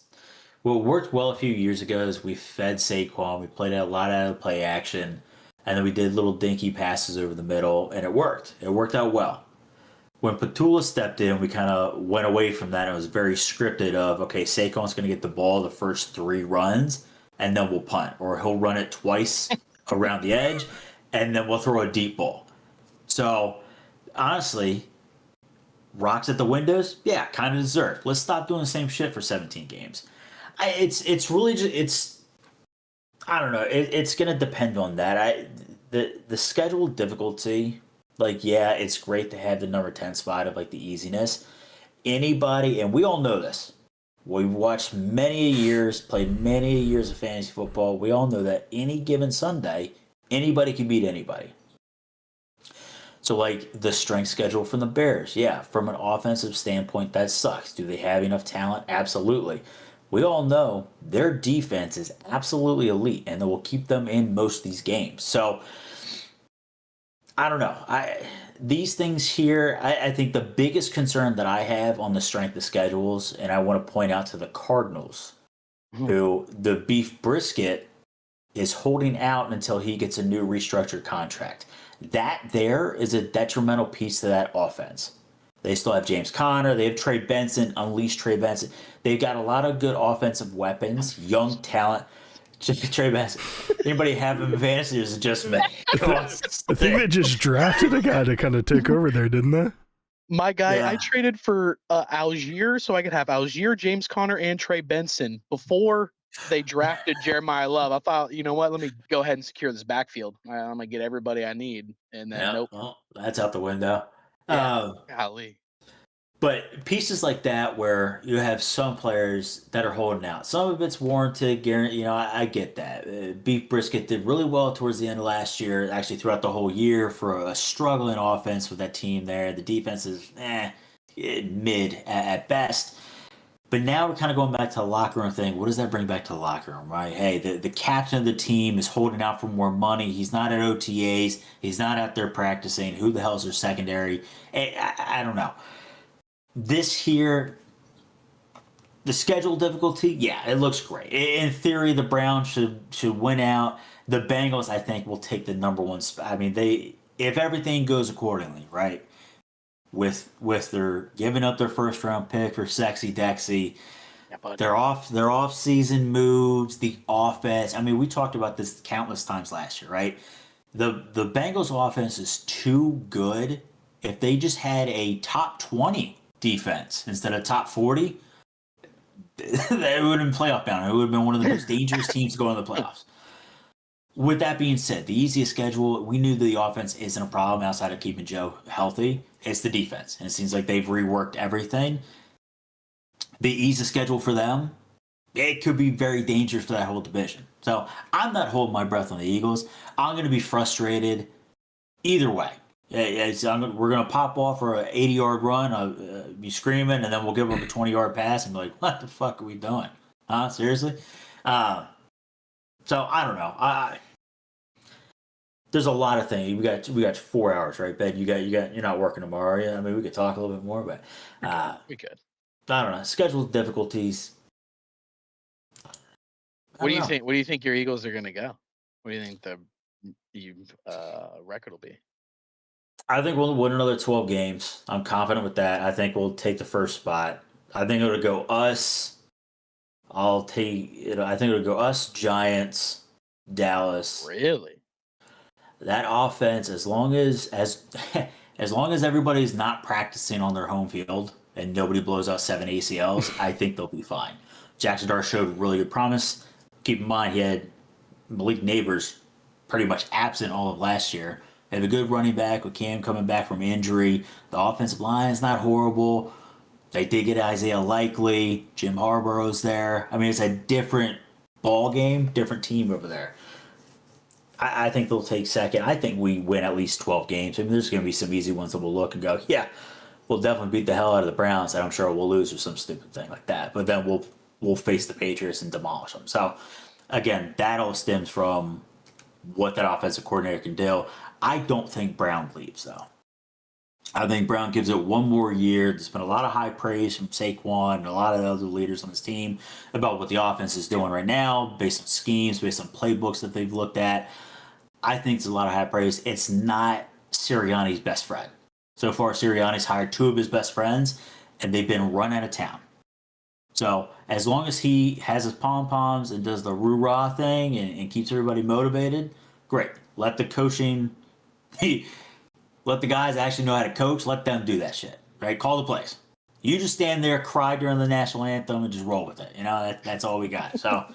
Speaker 2: what worked well a few years ago is we fed Saquon, we played a lot out of play action, and then we did little dinky passes over the middle, and it worked. It worked out well. When Petula stepped in, we kind of went away from that. It was very scripted of, okay, Saquon's going to get the ball the first 3 runs, and then we'll punt. Or he'll run it twice around the edge, and then we'll throw a deep ball. So, honestly, rocks at the windows? Yeah, kind of deserved. Let's stop doing the same shit for 17 games. It's really just, I don't know. It's going to depend on that. The schedule difficulty, it's great to have the number 10 spot of the easiness. Anybody, and we all know this. We've watched many years, played many years of fantasy football. We all know that any given Sunday, anybody can beat anybody. So, the strength schedule from the Bears, from an offensive standpoint, that sucks. Do they have enough talent? Absolutely. We all know their defense is absolutely elite, and they will keep them in most of these games. So, I don't know. These things here, I think the biggest concern that I have on the strength of schedules, and I want to point out to the Cardinals, who the beef brisket is holding out until he gets a new restructured contract. That there is a detrimental piece to that offense. They still have James Conner. They have Trey Benson. Unleash Trey Benson. They've got a lot of good offensive weapons, young talent. Trey Benson. Anybody have him in fantasy, or is it just me?
Speaker 1: I think they just drafted a guy to kind of take over there, didn't they?
Speaker 4: My guy, I traded for Algier so I could have Algier, James Conner, and Trey Benson before they drafted Jeremiah Love. I thought, you know what? Let me go ahead and secure this backfield. I'm gonna get everybody I need, and then nope.
Speaker 2: Well, that's out the window.
Speaker 4: Yeah, golly.
Speaker 2: But pieces like that where you have some players that are holding out. Some of it's warranted, guaranteed. I get that. Beef Brisket did really well towards the end of last year, actually throughout the whole year for a struggling offense with that team there. The defense is mid at best. But now we're kind of going back to the locker room thing. What does that bring back to the locker room, right? Hey, the captain of the team is holding out for more money. He's not at OTAs. He's not out there practicing. Who the hell's their secondary? I don't know. This here, the schedule difficulty, yeah, it looks great. In theory, the Browns should win out. The Bengals, I think, will take the number one spot. I mean, if everything goes accordingly, right? With their giving up their first round pick for Sexy Dexy,
Speaker 4: Yeah,
Speaker 2: their off season moves, the offense. I mean, we talked about this countless times last year, right? The Bengals offense is too good. If they just had a top 20 defense instead of top 40, it would have been playoff bound. It would have been one of the most dangerous teams to go in the playoffs. With that being said, the easiest schedule, we knew the offense isn't a problem outside of keeping Joe healthy. It's the defense. And it seems like they've reworked everything. The easiest schedule for them, it could be very dangerous for that whole division. So I'm not holding my breath on the Eagles. I'm going to be frustrated either way. We're going to pop off for an 80-yard run, be screaming, and then we'll give them a 20-yard pass and be like, what the fuck are we doing? Huh? Seriously? So I don't know. There's a lot of things. We got 4 hours, right, Ben? You're not working tomorrow, are you? I mean, we could talk a little bit more, but
Speaker 4: we could.
Speaker 2: I don't know. Schedule difficulties.
Speaker 4: What do you think? What do you think your Eagles are going to go? What do you think the record will be?
Speaker 2: I think we'll win another 12 games. I'm confident with that. I think we'll take the first spot. I think it'll go us. I think it'll go us, Giants, Dallas.
Speaker 4: Really?
Speaker 2: That offense, as long as everybody's not practicing on their home field and nobody blows out 7 ACLs, I think they'll be fine. Jackson Dart showed really good promise. Keep in mind, he had Malik Neighbors pretty much absent all of last year. They have a good running back with Cam coming back from injury. The offensive line is not horrible. They did get Isaiah Likely. Jim Harborough's there. I mean, it's a different ball game, different team over there. I think they'll take second. I think we win at least 12 games. I mean, there's going to be some easy ones that we'll look and go, yeah, we'll definitely beat the hell out of the Browns, and I'm sure we'll lose or some stupid thing like that. But then we'll face the Patriots and demolish them. So, again, that all stems from what that offensive coordinator can do. I don't think Brown leaves, though. I think Brown gives it one more year. There's been a lot of high praise from Saquon and a lot of the other leaders on this team about what the offense is doing right now, based on schemes, based on playbooks that they've looked at. I think it's a lot of high praise. It's not Sirianni's best friend. So far, Sirianni's hired 2 of his best friends, and they've been run out of town. So as long as he has his pom-poms and does the roo-rah thing and keeps everybody motivated, great. Let the coaching... let the guys actually know how to coach. Let them do that shit, right? Call the plays. You just stand there, cry during the national anthem, and just roll with it. You know, that's all we got. So,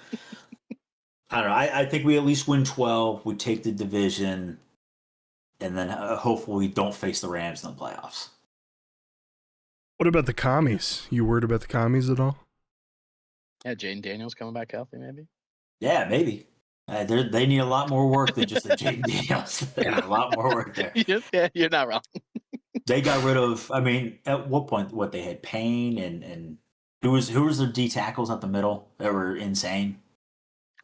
Speaker 2: I don't know. I think we at least win 12. We take the division, and then hopefully we don't face the Rams in the playoffs.
Speaker 1: What about the commies? You worried about the commies at all?
Speaker 4: Yeah, Jaden Daniels coming back healthy, maybe.
Speaker 2: Yeah, maybe. They need a lot more work than just the Jaden Daniels. They need a lot more work there.
Speaker 4: Yeah, you're not wrong.
Speaker 2: They got rid of. I mean, at what point? What they had Payne and who was their D tackles at the middle that were insane.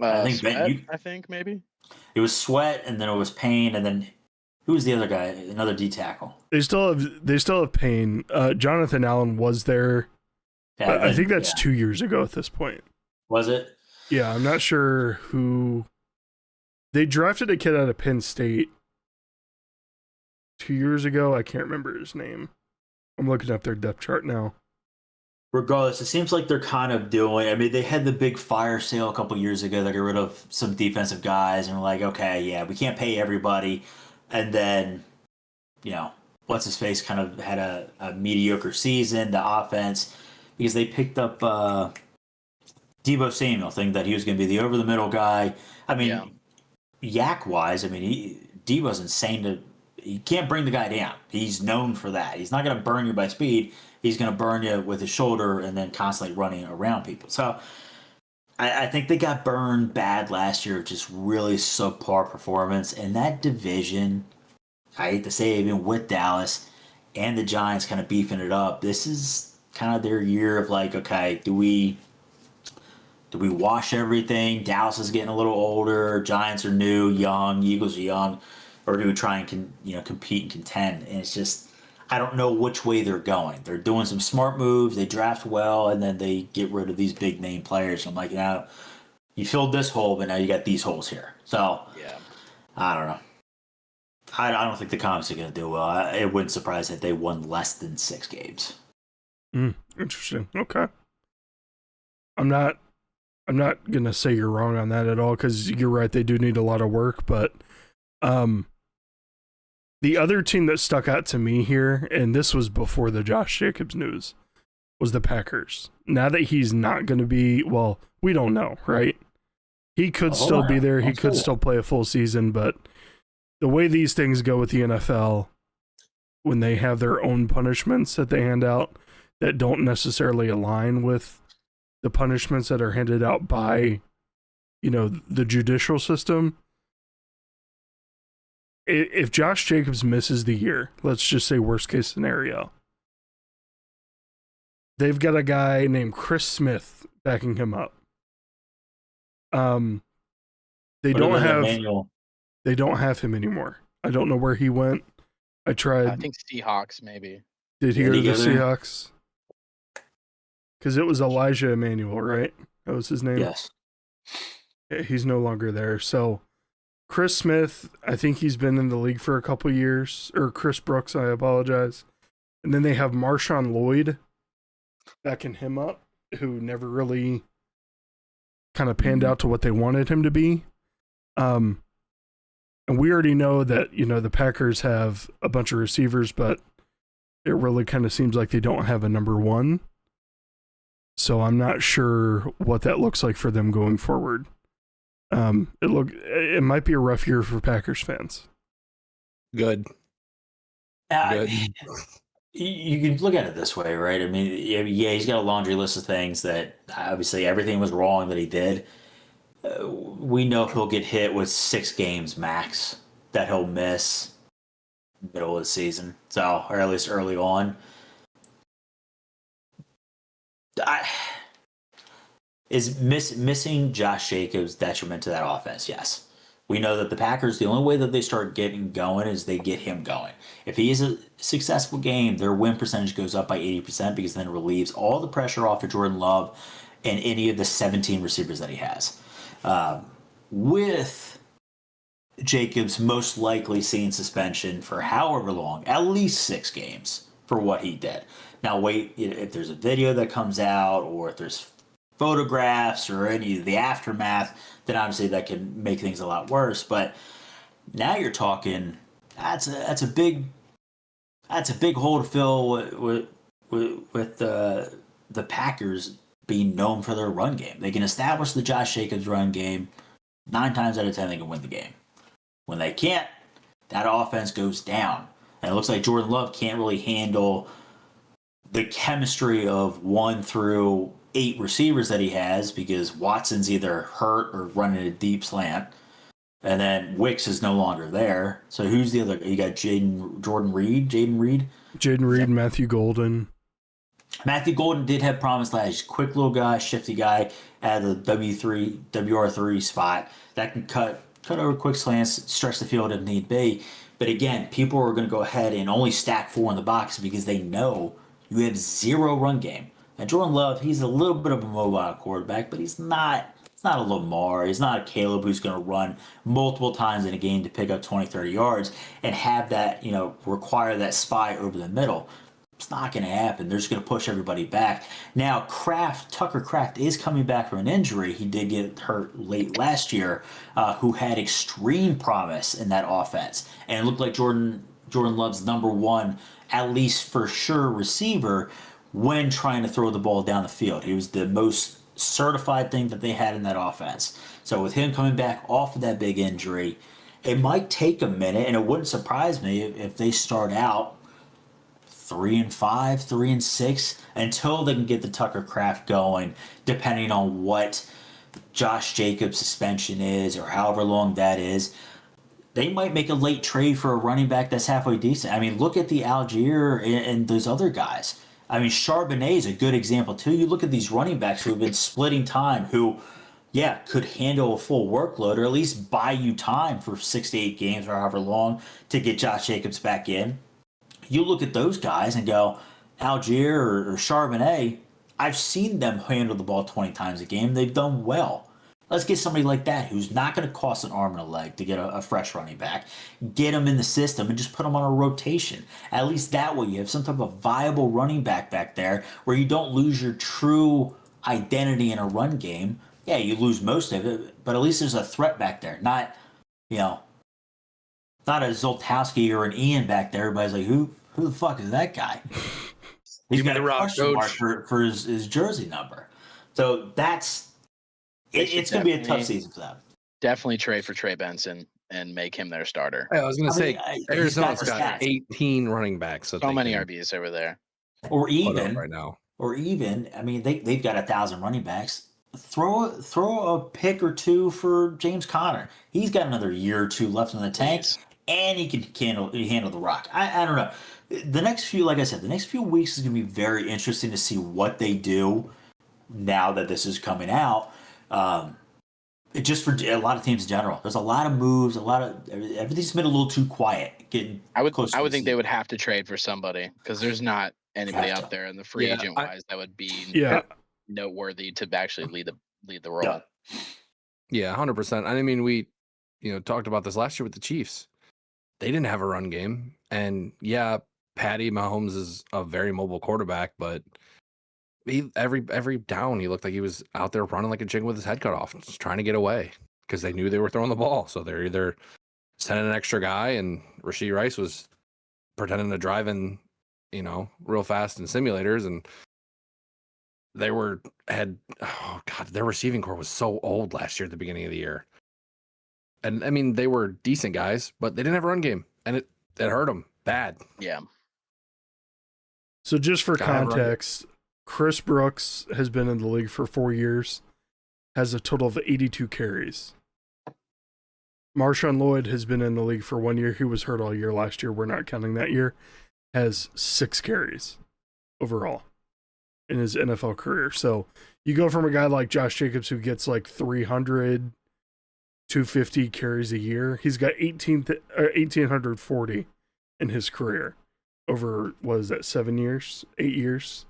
Speaker 2: I think
Speaker 4: Sweat, I think maybe
Speaker 2: it was Sweat, and then it was Payne, and then who was the other guy? Another D tackle.
Speaker 1: They still have Payne. Jonathan Allen was there.
Speaker 2: Yeah,
Speaker 1: I think that's 2 years ago at this point.
Speaker 2: Was it?
Speaker 1: Yeah, I'm not sure who. They drafted a kid out of Penn State 2 years ago. I can't remember his name. I'm looking up their depth chart now.
Speaker 2: Regardless, it seems like they're kind of doing. I mean, they had the big fire sale a couple years ago. They got rid of some defensive guys, and were like, okay, yeah, we can't pay everybody. And then, what's his face kind of had a mediocre season. The offense, because they picked up Deebo Samuel, thinking that he was going to be the over the middle guy. I mean, yak wise, I mean, Deebo's insane he can't bring the guy down. He's known for that. He's not going to burn you by speed. He's going to burn you with his shoulder and then constantly running around people. So I think they got burned bad last year, just really subpar performance. And that division, I hate to say it, even with Dallas and the Giants kind of beefing it up, this is kind of their year of like, okay, do we wash everything? Dallas is getting a little older. Giants are new, young. Eagles are young, or do we try and compete and contend? And it's just I don't know which way they're going. They're doing some smart moves. They draft well, and then they get rid of these big name players. I'm like, now you filled this hole, but now you got these holes here. So
Speaker 4: Yeah.
Speaker 2: I don't know. I don't think the Comics are going to do well. It wouldn't surprise if they won less than 6 games.
Speaker 1: Interesting. Okay. I'm not gonna say you're wrong on that at all, because you're right. They do need a lot of work, but the other team that stuck out to me here, and this was before the Josh Jacobs news, was the Packers. Now that he's not going to be, well, we don't know, right? He could still be there. He could still play a full season, but the way these things go with the NFL, when they have their own punishments that they hand out that don't necessarily align with the punishments that are handed out by, the judicial system. If Josh Jacobs misses the year, let's just say worst case scenario, they've got a guy named Chris Smith backing him up. They don't have him anymore. I don't know where he went. I tried.
Speaker 4: I think Seahawks maybe.
Speaker 1: Did he go to the Seahawks? Because it was Elijah Emmanuel, right? That was his name?
Speaker 2: Yes.
Speaker 1: Yeah, he's no longer there. So Chris Smith, I think he's been in the league for a couple years. Or Chris Brooks, I apologize. And then they have Marshawn Lloyd backing him up, who never really kind of panned out to what they wanted him to be. And we already know that, the Packers have a bunch of receivers, but it really kind of seems like they don't have a number one. So I'm not sure what that looks like for them going forward. It might be a rough year for Packers fans.
Speaker 3: Good.
Speaker 2: Good. You can look at it this way, right? I mean, yeah, he's got a laundry list of things that obviously everything was wrong that he did. We know he'll get hit with 6 games max that he'll miss middle of the season, so or at least early on. Is missing Josh Jacobs detriment to that offense? Yes. We know that the Packers, the only way that they start getting going is they get him going. If he is a successful game, their win percentage goes up by 80% because then it relieves all the pressure off of Jordan Love and any of the 17 receivers that he has. With Jacobs most likely seeing suspension for however long, at least 6 games for what he did. Now, wait, if there's a video that comes out or if there's photographs or any of the aftermath, then obviously that can make things a lot worse. But now you're talking that's a big hole to fill with the Packers being known for their run game. They can establish the Josh Jacobs run game. 9 times out of 10 they can win the game. When they can't, that offense goes down. And it looks like Jordan Love can't really handle the chemistry of 1 through 8 receivers that he has because Watson's either hurt or running a deep slant. And then Wicks is no longer there. So who's the other? You got Jaden Reed,
Speaker 1: Matthew Golden.
Speaker 2: Matthew Golden did have promise last. He's a quick little guy, shifty guy at the WR3 spot that can cut over quick slants, stretch the field if need be. But again, people are going to go ahead and only stack 4 in the box because they know you have 0 run game. And Jordan Love, he's a little bit of a mobile quarterback, but he's not a Lamar. He's not a Caleb who's going to run multiple times in a game to pick up 20, 30 yards and have that, require that spy over the middle. It's not going to happen. They're just going to push everybody back. Now, Tucker Kraft is coming back from an injury. He did get hurt late last year, who had extreme promise in that offense. And it looked like Jordan Love's number 1, at least for sure, receiver when trying to throw the ball down the field. He was the most certified thing that they had in that offense. So with him coming back off of that big injury, it might take a minute, and it wouldn't surprise me if they start out 3-5, 3-6 until they can get the Tucker Kraft going, depending on what Josh Jacobs' suspension is or however long that is. They might make a late trade for a running back that's halfway decent. I mean, look at the Algier and those other guys. I mean, Charbonnet is a good example too. You look at these running backs who have been splitting time, who, yeah, could handle a full workload or at least buy you time for 6 to 8 games or however long to get Josh Jacobs back in. You look at those guys and go, Algier or Charbonnet, I've seen them handle the ball 20 times a game. They've done well. Let's get somebody like that who's not going to cost an arm and a leg to get a fresh running back. Get them in the system and just put them on a rotation. At least that way you have some type of viable running back there where you don't lose your true identity in a run game. Yeah, you lose most of it, but at least there's a threat back there. Not, you know, not a Zoltowski or an Ian back there. Everybody's like, who the fuck is that guy? He's got a question mark for his jersey number. So it's going to be a tough season for them.
Speaker 4: Definitely trade for Trey Benson and make him their starter.
Speaker 3: I was going to say, Arizona's got 18 running backs.
Speaker 4: So many RBs over there.
Speaker 2: Or even,
Speaker 3: right now.
Speaker 2: I mean, they've got 1,000 running backs. Throw a pick or two for James Conner. He's got another year or two left in the tank, and he can handle the rock. I don't know. The next few weeks is going to be very interesting to see what they do now that this is coming out. Just for a lot of teams in general, there's a lot of moves, everything's been a little too quiet.
Speaker 4: I would think they would have to trade for somebody because there's not anybody out there in the free agent wise that would be noteworthy to actually lead the role.
Speaker 3: Yeah, 100%. I mean, we talked about this last year with the Chiefs. They didn't have a run game, and Patty Mahomes is a very mobile quarterback, but every down he looked like he was out there running like a chicken with his head cut off, just trying to get away because they knew they were throwing the ball. So they're either sending an extra guy, and Rashee Rice was pretending to drive in, real fast in simulators, and their receiving core was so old last year at the beginning of the year. And I mean, they were decent guys, but they didn't have a run game, and it hurt them bad.
Speaker 4: Yeah.
Speaker 1: So just for context, Chris Brooks has been in the league for 4 years, has a total of 82 carries. Marshawn Lloyd has been in the league for 1 year. He was hurt all year last year. We're not counting that year. Has 6 carries overall in his NFL career. So you go from a guy like Josh Jacobs who gets like 300, 250 carries a year. He's got 1,840 in his career over, 7 years, 8 years?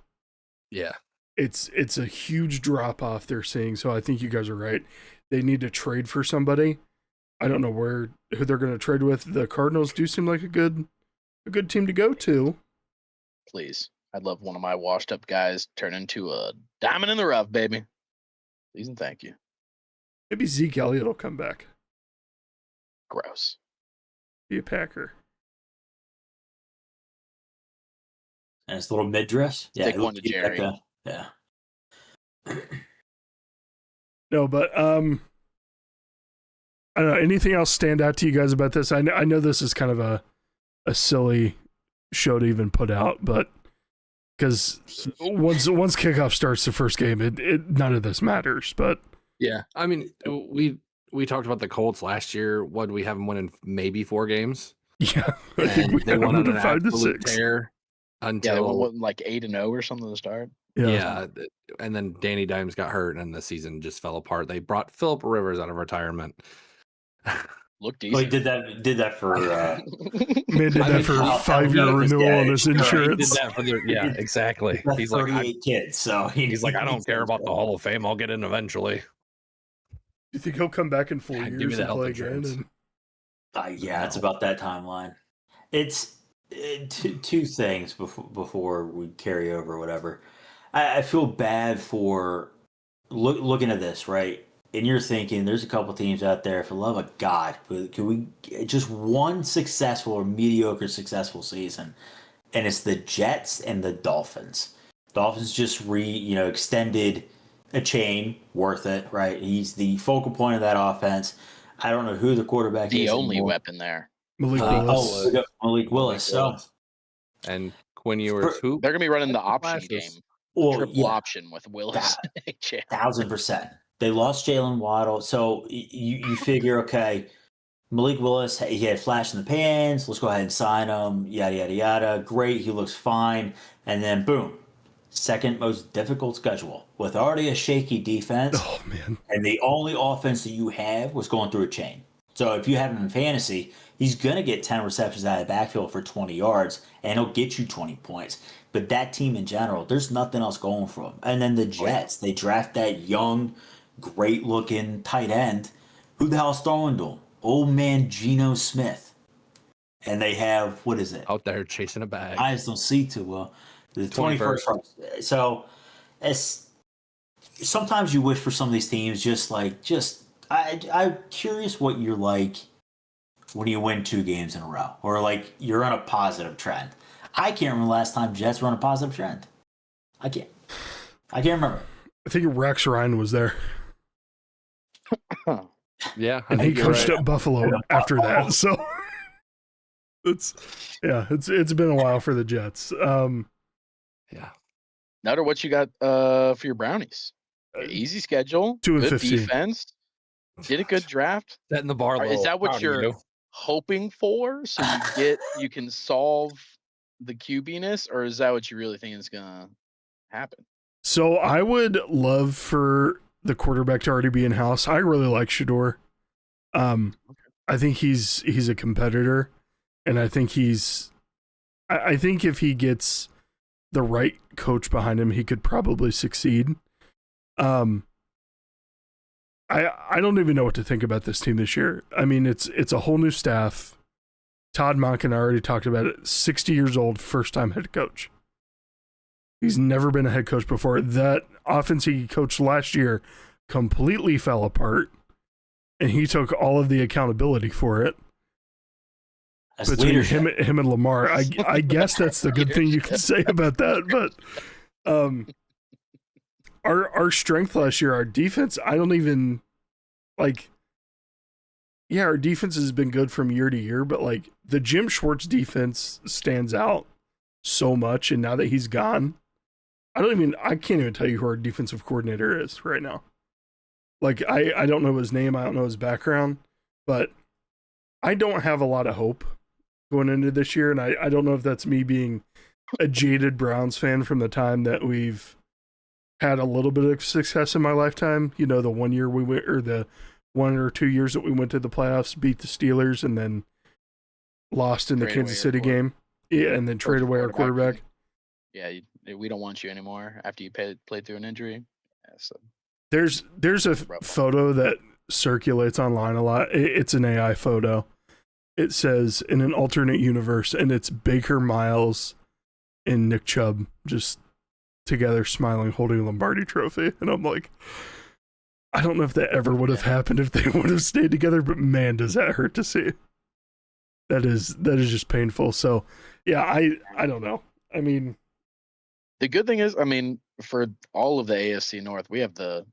Speaker 3: Yeah.
Speaker 1: It's a huge drop off they're seeing. So I think you guys are right. They need to trade for somebody. I don't know who they're going to trade with. The Cardinals do seem like a good team to go to.
Speaker 4: Please. I'd love one of my washed up guys turn into a diamond in the rough, baby. Please and thank you.
Speaker 1: Maybe Zeke Elliott will come back.
Speaker 4: Gross.
Speaker 1: Be a Packer.
Speaker 2: And his little mid-dress.
Speaker 4: Stick one to Jerry.
Speaker 2: Yeah.
Speaker 1: No, but I don't know. Anything else stand out to you guys about this? I know this is kind of a silly show to even put out, but because once kickoff starts the first game, it none of this matters. But
Speaker 3: yeah, I mean, we talked about the Colts last year. What do we have them winning? Maybe 4 games.
Speaker 1: Yeah, I think they won on 5 to 6
Speaker 3: until
Speaker 4: they won like 8-0 or something to start.
Speaker 3: Yeah, and then Danny Dimes got hurt, and the season just fell apart. They brought Phillip Rivers out of retirement.
Speaker 4: Looked decent.
Speaker 2: Well, he did that for.
Speaker 1: Man did that for a 5-year renewal on his insurance.
Speaker 3: He did that for exactly.
Speaker 2: He's 38 kids, so
Speaker 3: he's like, I don't care about the Hall of Fame. I'll get in eventually.
Speaker 1: Do you think he'll come back in 4 years and play again?
Speaker 2: Yeah, it's about that timeline. It's two things before we carry over, whatever. I feel bad for looking at this, right? And you're thinking there's a couple teams out there, for the love of God, can we just one successful or mediocre successful season? And it's the Jets and the Dolphins. Dolphins just extended a chain, worth it, right? He's the focal point of that offense. I don't know who the quarterback is.
Speaker 4: The only weapon there.
Speaker 1: Malik Willis.
Speaker 2: Malik Willis. So,
Speaker 3: and Quinn Ewers, who
Speaker 4: they're going to be running the option game. Triple option with Willis.
Speaker 2: 1,000%. They lost Jalen Waddle, so you figure, okay, Malik Willis, he had flash in the pans. Let's go ahead and sign him. Yada yada yada. Great, he looks fine. And then boom, second most difficult schedule with already a shaky defense.
Speaker 1: Oh man.
Speaker 2: And the only offense that you have was going through a chain. So if you have him in fantasy, he's going to get 10 receptions out of the backfield for 20 yards, and he'll get you 20 points. But that team in general, there's nothing else going for them. And then the Jets, they draft that young, great-looking tight end. Who the hell's throwing to him? Old man Geno Smith. And they have, what is it?
Speaker 3: Out there chasing a bag.
Speaker 2: I just don't see too well. The 21st. So it's sometimes you wish for some of these teams I'm curious what you're like when you win 2 games in a row or like you're on a positive trend. I can't remember the last time Jets were on a positive trend. I can't remember.
Speaker 1: I think Rex Ryan was there.
Speaker 3: Yeah,
Speaker 1: and he coached at Buffalo after that. So it's been a while for the Jets.
Speaker 3: Yeah.
Speaker 4: Nutter, what you got for your Brownies? Easy schedule,
Speaker 1: 2 and
Speaker 4: good
Speaker 1: 15.
Speaker 4: defense, did a good draft.
Speaker 3: Setting the bar low.
Speaker 4: Is that what
Speaker 3: Proud of
Speaker 4: you're
Speaker 3: you.
Speaker 4: hoping for? So you can solve the QB-ness, or is that what you really think is gonna happen?
Speaker 1: So I would love for the quarterback to already be in house. I really like Shador. I think he's a competitor, and I think I think if he gets the right coach behind him, he could probably succeed. I don't even know what to think about this team this year. I mean, it's a whole new staff. Todd Monken, I already talked about it, 60 years old, first-time head coach. He's never been a head coach before. That offense he coached last year completely fell apart, and he took all of the accountability for it.
Speaker 2: That's
Speaker 1: Between
Speaker 2: leadership.
Speaker 1: him and Lamar. I guess that's the good thing you can say about that. But our strength last year, our defense, I don't even like. Yeah, our defense has been good from year to year, but like the Jim Schwartz defense stands out so much, and now that he's gone, I can't even tell you who our defensive coordinator is right now. Like I don't know his name, I don't know his background, but I don't have a lot of hope going into this year, and I don't know if that's me being a jaded Browns fan from the time that we've had a little bit of success in my lifetime. You know, the 1 year we went, or the 1 or 2 years that we went to the playoffs, beat the Steelers, and then lost in the Kansas City game. Yeah, and then trade away our quarterback.
Speaker 4: Yeah, we don't want you anymore after you played through an injury. Yeah, so.
Speaker 1: There's a photo that circulates online a lot. It's an AI photo. It says in an alternate universe, and it's Baker, Miles, and Nick Chubb just together smiling, holding a Lombardi trophy. And I'm like, I don't know if that ever would have happened if they would have stayed together, but man, does that hurt to see. That is just painful. So yeah, I don't know. I mean,
Speaker 4: the good thing is, I mean, for all of the AFC North, we have the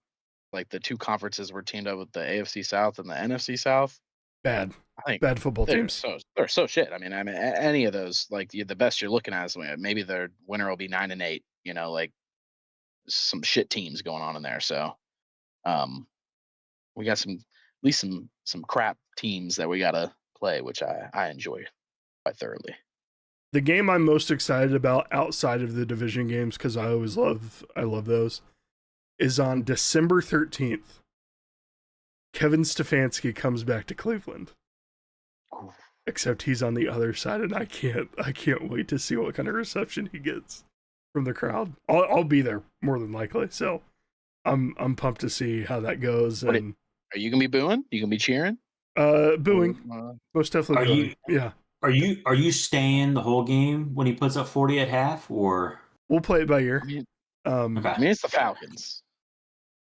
Speaker 4: 2 conferences were teamed up with the AFC South and the NFC South.
Speaker 1: Bad.
Speaker 4: I think
Speaker 1: bad football teams.
Speaker 4: They're so shit. I mean, any of those, like the best you're looking at is maybe their winner will be 9-8. You know, like some shit teams going on in there. So, we got at least some crap teams that we gotta play, which I enjoy quite thoroughly.
Speaker 1: The game I'm most excited about outside of the division games, because I love those, is on December 13th. Kevin Stefanski comes back to Cleveland. Except he's on the other side, and I can't wait to see what kind of reception he gets from the crowd. I'll be there more than likely, so I'm pumped to see how that goes. And
Speaker 4: are you gonna be booing? You gonna be cheering?
Speaker 1: Booing. Most definitely booing. Yeah.
Speaker 2: Are you staying the whole game when he puts up 40 at half, or
Speaker 1: we'll play it by ear?
Speaker 2: okay.
Speaker 4: I mean, it's the Falcons.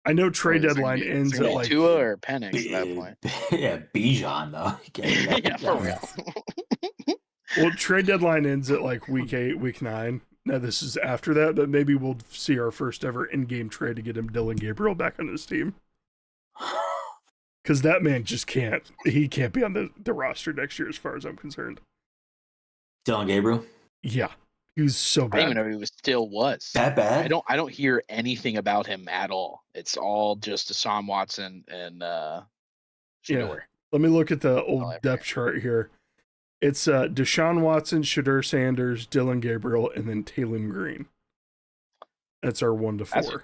Speaker 1: I know trade deadline ends at like
Speaker 4: Tua or Penix at that point.
Speaker 2: Yeah, Bijan though.
Speaker 4: Yeah, for real.
Speaker 1: Well, trade deadline ends at like week 8, week 9. Now this is after that, but maybe we'll see our first ever in-game trade to get him Dylan Gabriel back on his team. Because that man just can't. He can't be on the roster next year, as far as I'm concerned.
Speaker 2: Dylan Gabriel.
Speaker 1: Yeah, he was so bad.
Speaker 4: I didn't even know he still was
Speaker 2: that bad.
Speaker 4: I don't hear anything about him at all. It's all just Deshaun Watson and Shador.
Speaker 1: Let me look at the old depth chart here. It's Deshaun Watson, Shador Sanders, Dylan Gabriel, and then Taylor Green. That's our 1 to 4.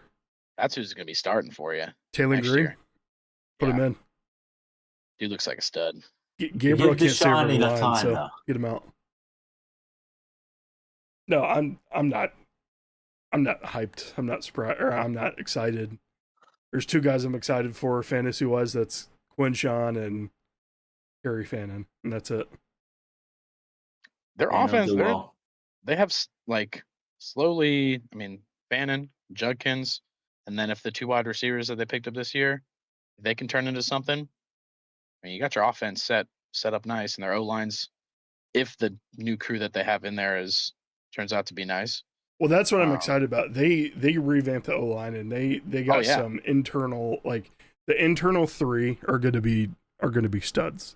Speaker 4: That's who's going to be starting for you
Speaker 1: Taylor
Speaker 4: next
Speaker 1: Green,
Speaker 4: year.
Speaker 1: put him in.
Speaker 4: Dude looks like a stud.
Speaker 1: Gabriel
Speaker 2: Give
Speaker 1: can't stay over
Speaker 2: Deshaun
Speaker 1: the
Speaker 2: enough
Speaker 1: line,
Speaker 2: time,
Speaker 1: so
Speaker 2: though.
Speaker 1: get him out. No, I'm not hyped. I'm not surprised, or I'm not excited. There's 2 guys I'm excited for fantasy wise. That's Quinshawn and Harry Fannin, and that's it.
Speaker 4: Their
Speaker 2: They don't
Speaker 4: offense,
Speaker 2: do well.
Speaker 4: they have like slowly. I mean, Bannon, Judkins, and then if the 2 wide receivers that they picked up this year, if they can turn into something. I mean, you got your offense set up nice, and their O lines. If the new crew that they have in there turns out to be nice.
Speaker 1: Well, that's what I'm excited about. They revamped the O line, and they got some internal, like the internal 3 are going to be studs.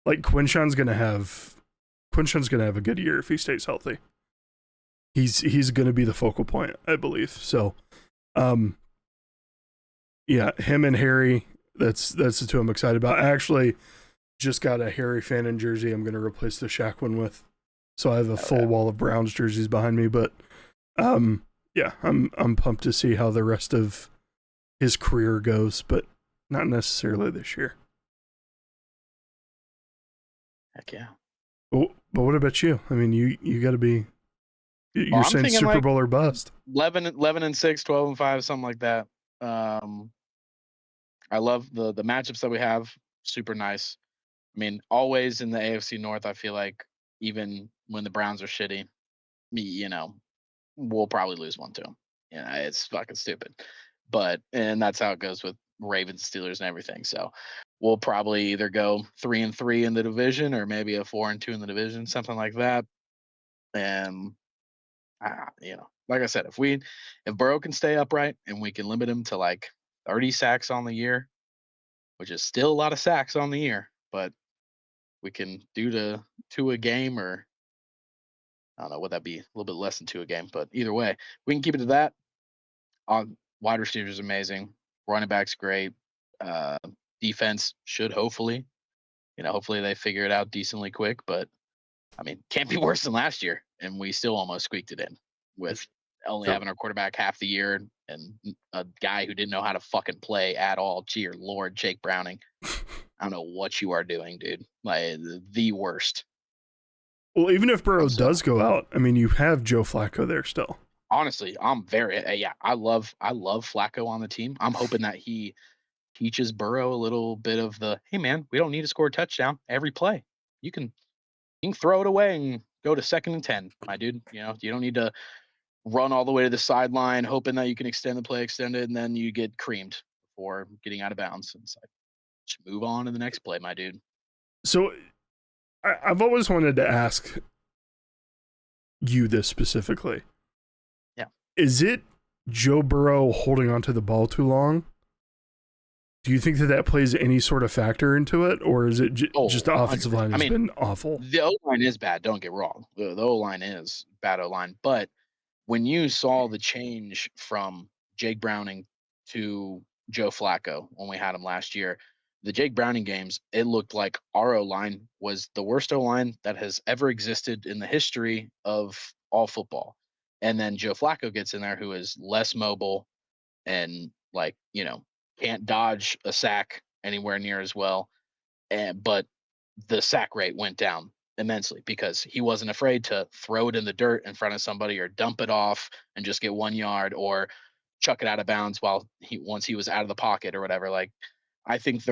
Speaker 1: Like Quinshawn's going to have a good year if he stays healthy. He's going to be the focal point, I believe. So, yeah, him and Harry. That's the 2 I'm excited about. I actually just got a Harry Fannin jersey. I'm going to replace the Shaq one with. So I have a full wall of Browns jerseys behind me, but yeah, I'm pumped to see how the rest of his career goes, but not necessarily this year.
Speaker 4: Heck yeah.
Speaker 1: But what about you? I mean, you got to be. You're saying Super
Speaker 4: like
Speaker 1: Bowl or bust.
Speaker 4: 11-6, 12-5, something like that. I love the matchups that we have. Super nice. I mean, always in the AFC North, I feel like even when the Browns are shitty, we'll probably lose 1 to them. It's fucking stupid. And that's how it goes with Ravens, Steelers, and everything. So we'll probably either go 3-3 in the division or maybe a 4-2 in the division, something like that. And like I said, if Burrow can stay upright and we can limit him to like 30 sacks on the year, which is still a lot of sacks on the year, but we can do to 2 a game, or I don't know, would that be a little bit less than 2 a game? But either way, we can keep it to that. On wide receivers, amazing. Running backs, great. Defense should hopefully they figure it out decently quick. But I mean, can't be worse than last year, and we still almost squeaked it in with only having our quarterback half the year and a guy who didn't know how to fucking play at all. Dear Lord, Jake Browning. I don't know what you are doing, dude. Like the worst.
Speaker 1: Well, even if Burrow does go out, I mean, you have Joe Flacco there still.
Speaker 4: Honestly, I'm very I love Flacco on the team. I'm hoping that he teaches Burrow a little bit of the, hey man, we don't need to score a touchdown every play. You can throw it away and go to 2nd and 10, my dude. You don't need to run all the way to the sideline hoping that you can extend the play, extend it, and then you get creamed before getting out of bounds. It's like, just move on to the next play, my dude.
Speaker 1: So I've always wanted to ask you this specifically.
Speaker 4: Yeah.
Speaker 1: Is it Joe Burrow holding onto the ball too long? Do you think that plays any sort of factor into it, or is it just the offensive line has been awful?
Speaker 4: The O-line is bad, don't get wrong. The O-line is bad O-line, but when you saw the change from Jake Browning to Joe Flacco when we had him last year, the Jake Browning games, it looked like our O-line was the worst O-line that has ever existed in the history of all football. And then Joe Flacco gets in there, who is less mobile and can't dodge a sack anywhere near as well. But the sack rate went down immensely because he wasn't afraid to throw it in the dirt in front of somebody or dump it off and just get 1 yard or chuck it out of bounds once he was out of the pocket or whatever. Like I think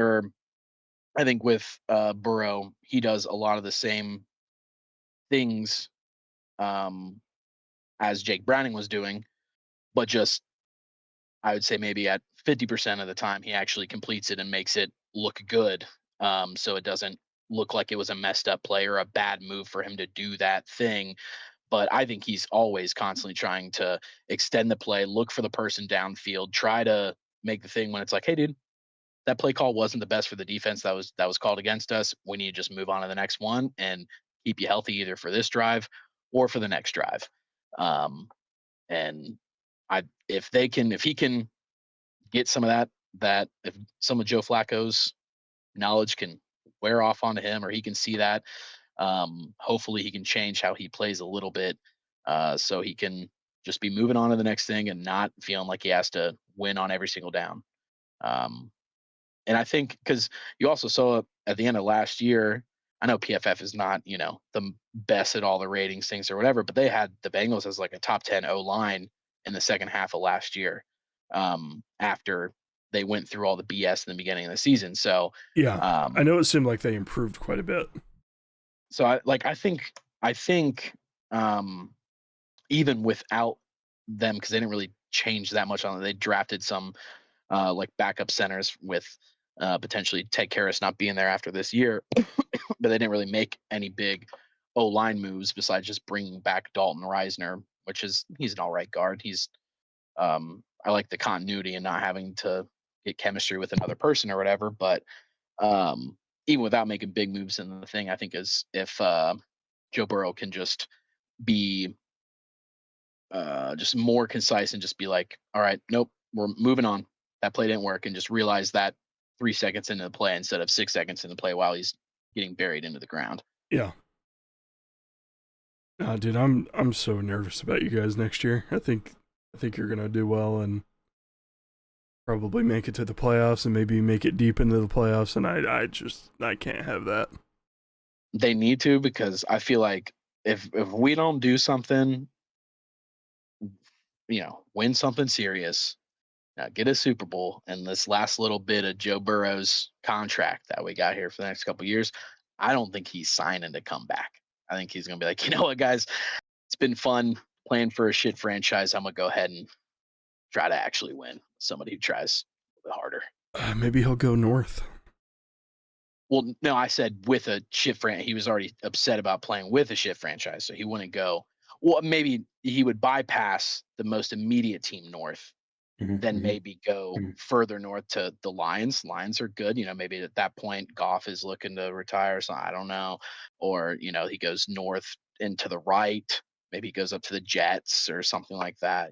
Speaker 4: with Burrow, he does a lot of the same things as Jake Browning was doing, but just I would say maybe at 50% of the time he actually completes it and makes it look good. So it doesn't look like it was a messed up play or a bad move for him to do that thing. But I think he's always constantly trying to extend the play, look for the person downfield, try to make the thing when it's like, hey, dude, that play call wasn't the best for the defense that was called against us. We need to just move on to the next one and keep you healthy either for this drive or for the next drive. And if he can get some of that if some of Joe Flacco's knowledge can wear off onto him or he can see that, hopefully he can change how he plays a little bit so he can just be moving on to the next thing and not feeling like he has to win on every single down. And I think because you also saw at the end of last year, I know PFF is not, the best at all the ratings things or whatever, but they had the Bengals as like a top 10 O line in the second half of last year, after they went through all the BS in the beginning of the season. So,
Speaker 1: Yeah, I
Speaker 4: um,
Speaker 1: know it seemed like they improved quite a bit.
Speaker 4: so I think, even without them, because they didn't really change that much on it, they drafted some like backup centers with potentially Ted Karras not being there after this year, but they didn't really make any big O line moves besides just bringing back Dalton Reisner, he's an all right guard. I like the continuity and not having to get chemistry with another person or whatever. But um, even without making big moves in the thing, I think is if Joe Burrow can be just more concise and just be like, all right, nope, we're moving on. That play didn't work, and just realize that 3 seconds into the play instead of 6 seconds in the play while he's getting buried into the ground.
Speaker 1: Yeah. Dude, I'm so nervous about you guys next year. I think you're gonna do well and probably make it to the playoffs and maybe make it deep into the playoffs. And I can't have that.
Speaker 4: They need to, because I feel like if we don't do something, win something serious, get a Super Bowl, and this last little bit of Joe Burrow's contract that we got here for the next couple of years, I don't think he's signing to come back. I think he's gonna be like, you know what, guys, it's been fun playing for a shit franchise. I'm gonna go ahead and try to actually win. Somebody who tries a little harder.
Speaker 1: Maybe he'll go north.
Speaker 4: Well, no, I said with a shit franchise. He was already upset about playing with a shit franchise, so he wouldn't go. Well, maybe he would bypass the most immediate team north, then maybe go further north to the Lions. Lions are good. Maybe at that point Goff is looking to retire. So I don't know. Or, he goes north into the right. Maybe he goes up to the Jets or something like that.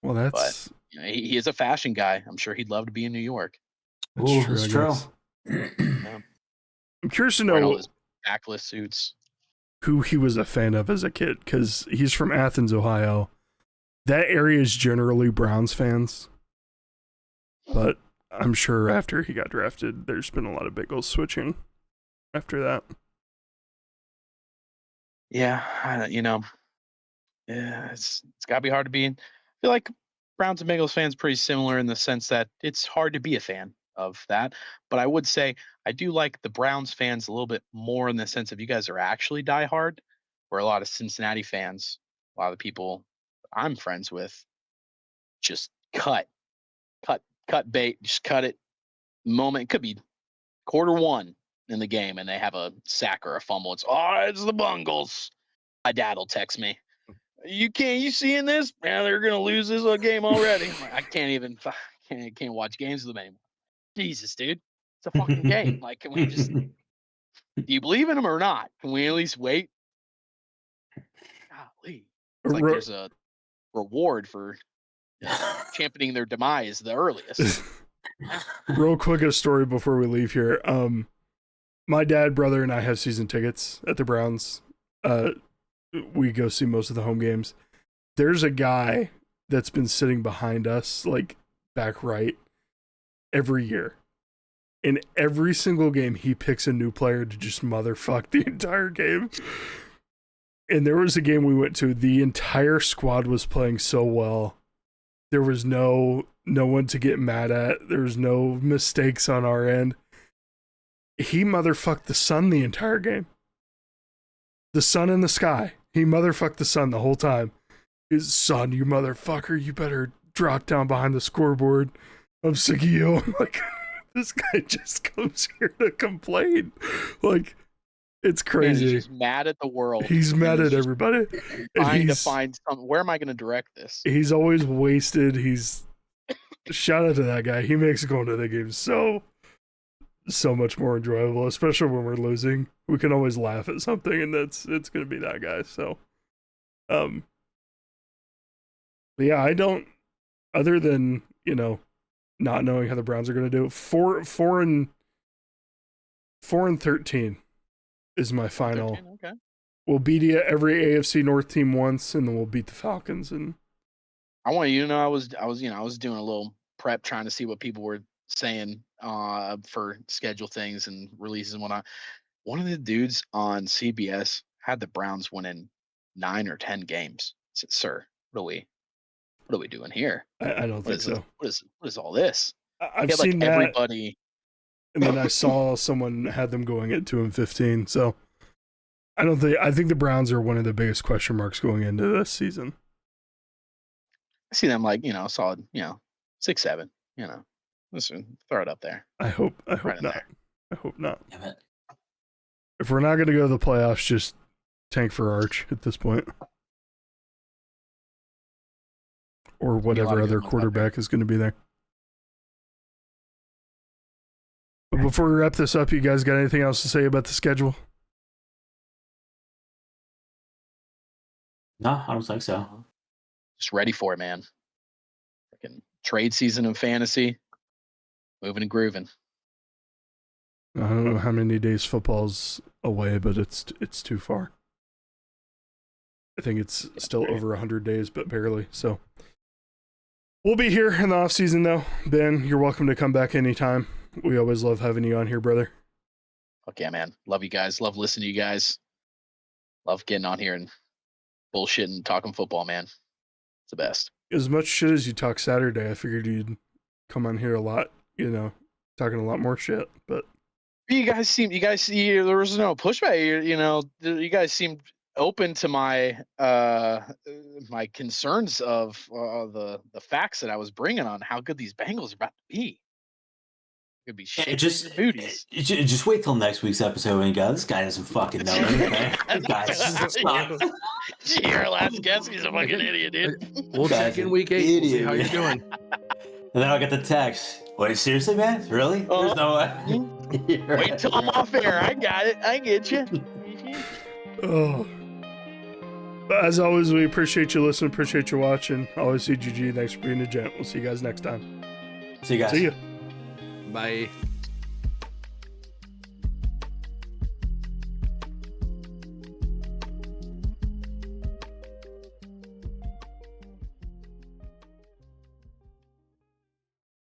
Speaker 1: Well,
Speaker 4: But
Speaker 1: that's
Speaker 4: he is a fashion guy. I'm sure he'd love to be in New York.
Speaker 2: Ooh,
Speaker 1: true.
Speaker 2: that's
Speaker 1: I
Speaker 2: true.
Speaker 1: guess.
Speaker 4: Yeah.
Speaker 1: I'm curious to
Speaker 4: Wearing all
Speaker 1: know
Speaker 4: those backless suits.
Speaker 1: who he was a fan of as a kid, because he's from Athens, Ohio. That area is generally Browns fans, but I'm sure after he got drafted, there's been a lot of Bengals switching after that.
Speaker 4: Yeah, yeah, it's got to be hard to be. I feel like Browns and Bengals fans pretty similar in the sense that it's hard to be a fan of that. But I would say I do like the Browns fans a little bit more in the sense of you guys are actually diehard, where a lot of Cincinnati fans, a lot of the people I'm friends with, just cut bait, just cut it. Moment it could be quarter one in the game, and they have a sack or a fumble. It's the Bungles. My dad will text me. You seeing this? Man, they're gonna lose this game already. I'm like, I can't even can't watch games with them anymore. Jesus, dude. It's a fucking game. Like, can we just do you believe in them or not? Can we at least wait? Golly. It's like there's a reward for championing their demise the earliest.
Speaker 1: Real quick, a story before we leave here. My dad, brother, and I have season tickets at the Browns. We go see most of the home games. There's a guy that's been sitting behind us, like back right, every year. In every single game, he picks a new player to just motherfuck the entire game. And there was a game we went to, the entire squad was playing so well. There was no one to get mad at. There was no mistakes on our end. He motherfucked the sun the entire game. The sun in the sky. He motherfucked the sun the whole time. His son, you motherfucker, you better drop down behind the scoreboard. I'm sick of you. I'm like, this guy just comes here to complain. Like, it's crazy.
Speaker 4: Man, he's just mad at the world.
Speaker 1: He's mad at everybody.
Speaker 4: Trying to find some. Where am I going to direct this?
Speaker 1: He's always wasted. Shout out to that guy. He makes going to the game so much more enjoyable, especially when we're losing. We can always laugh at something, and it's going to be that guy. So, but yeah, I don't. Other than not knowing how the Browns are going to do, 4-13 is my final.
Speaker 4: 13, okay.
Speaker 1: We'll beat every AFC North team once, and then we'll beat the Falcons, and
Speaker 4: I want you to know I was doing a little prep trying to see what people were saying for schedule things and releases and whatnot. One of the dudes on CBS had the Browns winning 9 or 10 games. I said, "Sir, what are we doing here?
Speaker 1: I don't think so.
Speaker 4: What is all this?"
Speaker 1: I've
Speaker 4: He had like
Speaker 1: seen that,
Speaker 4: everybody.
Speaker 1: and then I saw someone had them going at 2-15. So I think the Browns are one of the biggest question marks going into this season.
Speaker 4: I see them like solid 6-7. Listen, throw it up there.
Speaker 1: I hope
Speaker 4: Right in
Speaker 1: not.
Speaker 4: there.
Speaker 1: I hope not.
Speaker 2: Damn it.
Speaker 1: If we're not going to go to the playoffs, just tank for Arch at this point, or whatever other quarterback is going to be there. But before we wrap this up, you guys got anything else to say about the schedule?
Speaker 2: No, I don't think so.
Speaker 4: Just ready for it, man. Freaking trade season in fantasy, moving and grooving.
Speaker 1: I don't know how many days football's away, but it's too far. I think it's still over 100 days, but barely. So we'll be here in the off season, though. Ben, you're welcome to come back anytime. We always love having you on here, brother.
Speaker 4: Fuck yeah, man. Love you guys. Love listening to you guys. Love getting on here and bullshitting, talking football, man. It's the best.
Speaker 1: As much shit as you talk Saturday, I figured you'd come on here a lot, talking a lot more shit. But
Speaker 4: there was no pushback. You guys seemed open to my my concerns of the facts that I was bringing on how good these Bengals are about to be. Could be shaking your booties.
Speaker 2: Just wait till next week's episode when you go, this guy doesn't fucking know anything. This guy sucks.
Speaker 4: Your last guess, he's a fucking idiot, dude.
Speaker 3: We'll check in week 8. We'll see how you're doing.
Speaker 2: And then I'll get the text. Wait, seriously, man? Really? There's no way.
Speaker 4: Wait till I'm off air. I got it. I get you.
Speaker 1: oh. But as always, we appreciate you listening, appreciate you watching. Always CGG. Thanks for being a gent. We'll see you guys next time.
Speaker 2: See you guys.
Speaker 1: See ya.
Speaker 3: Bye.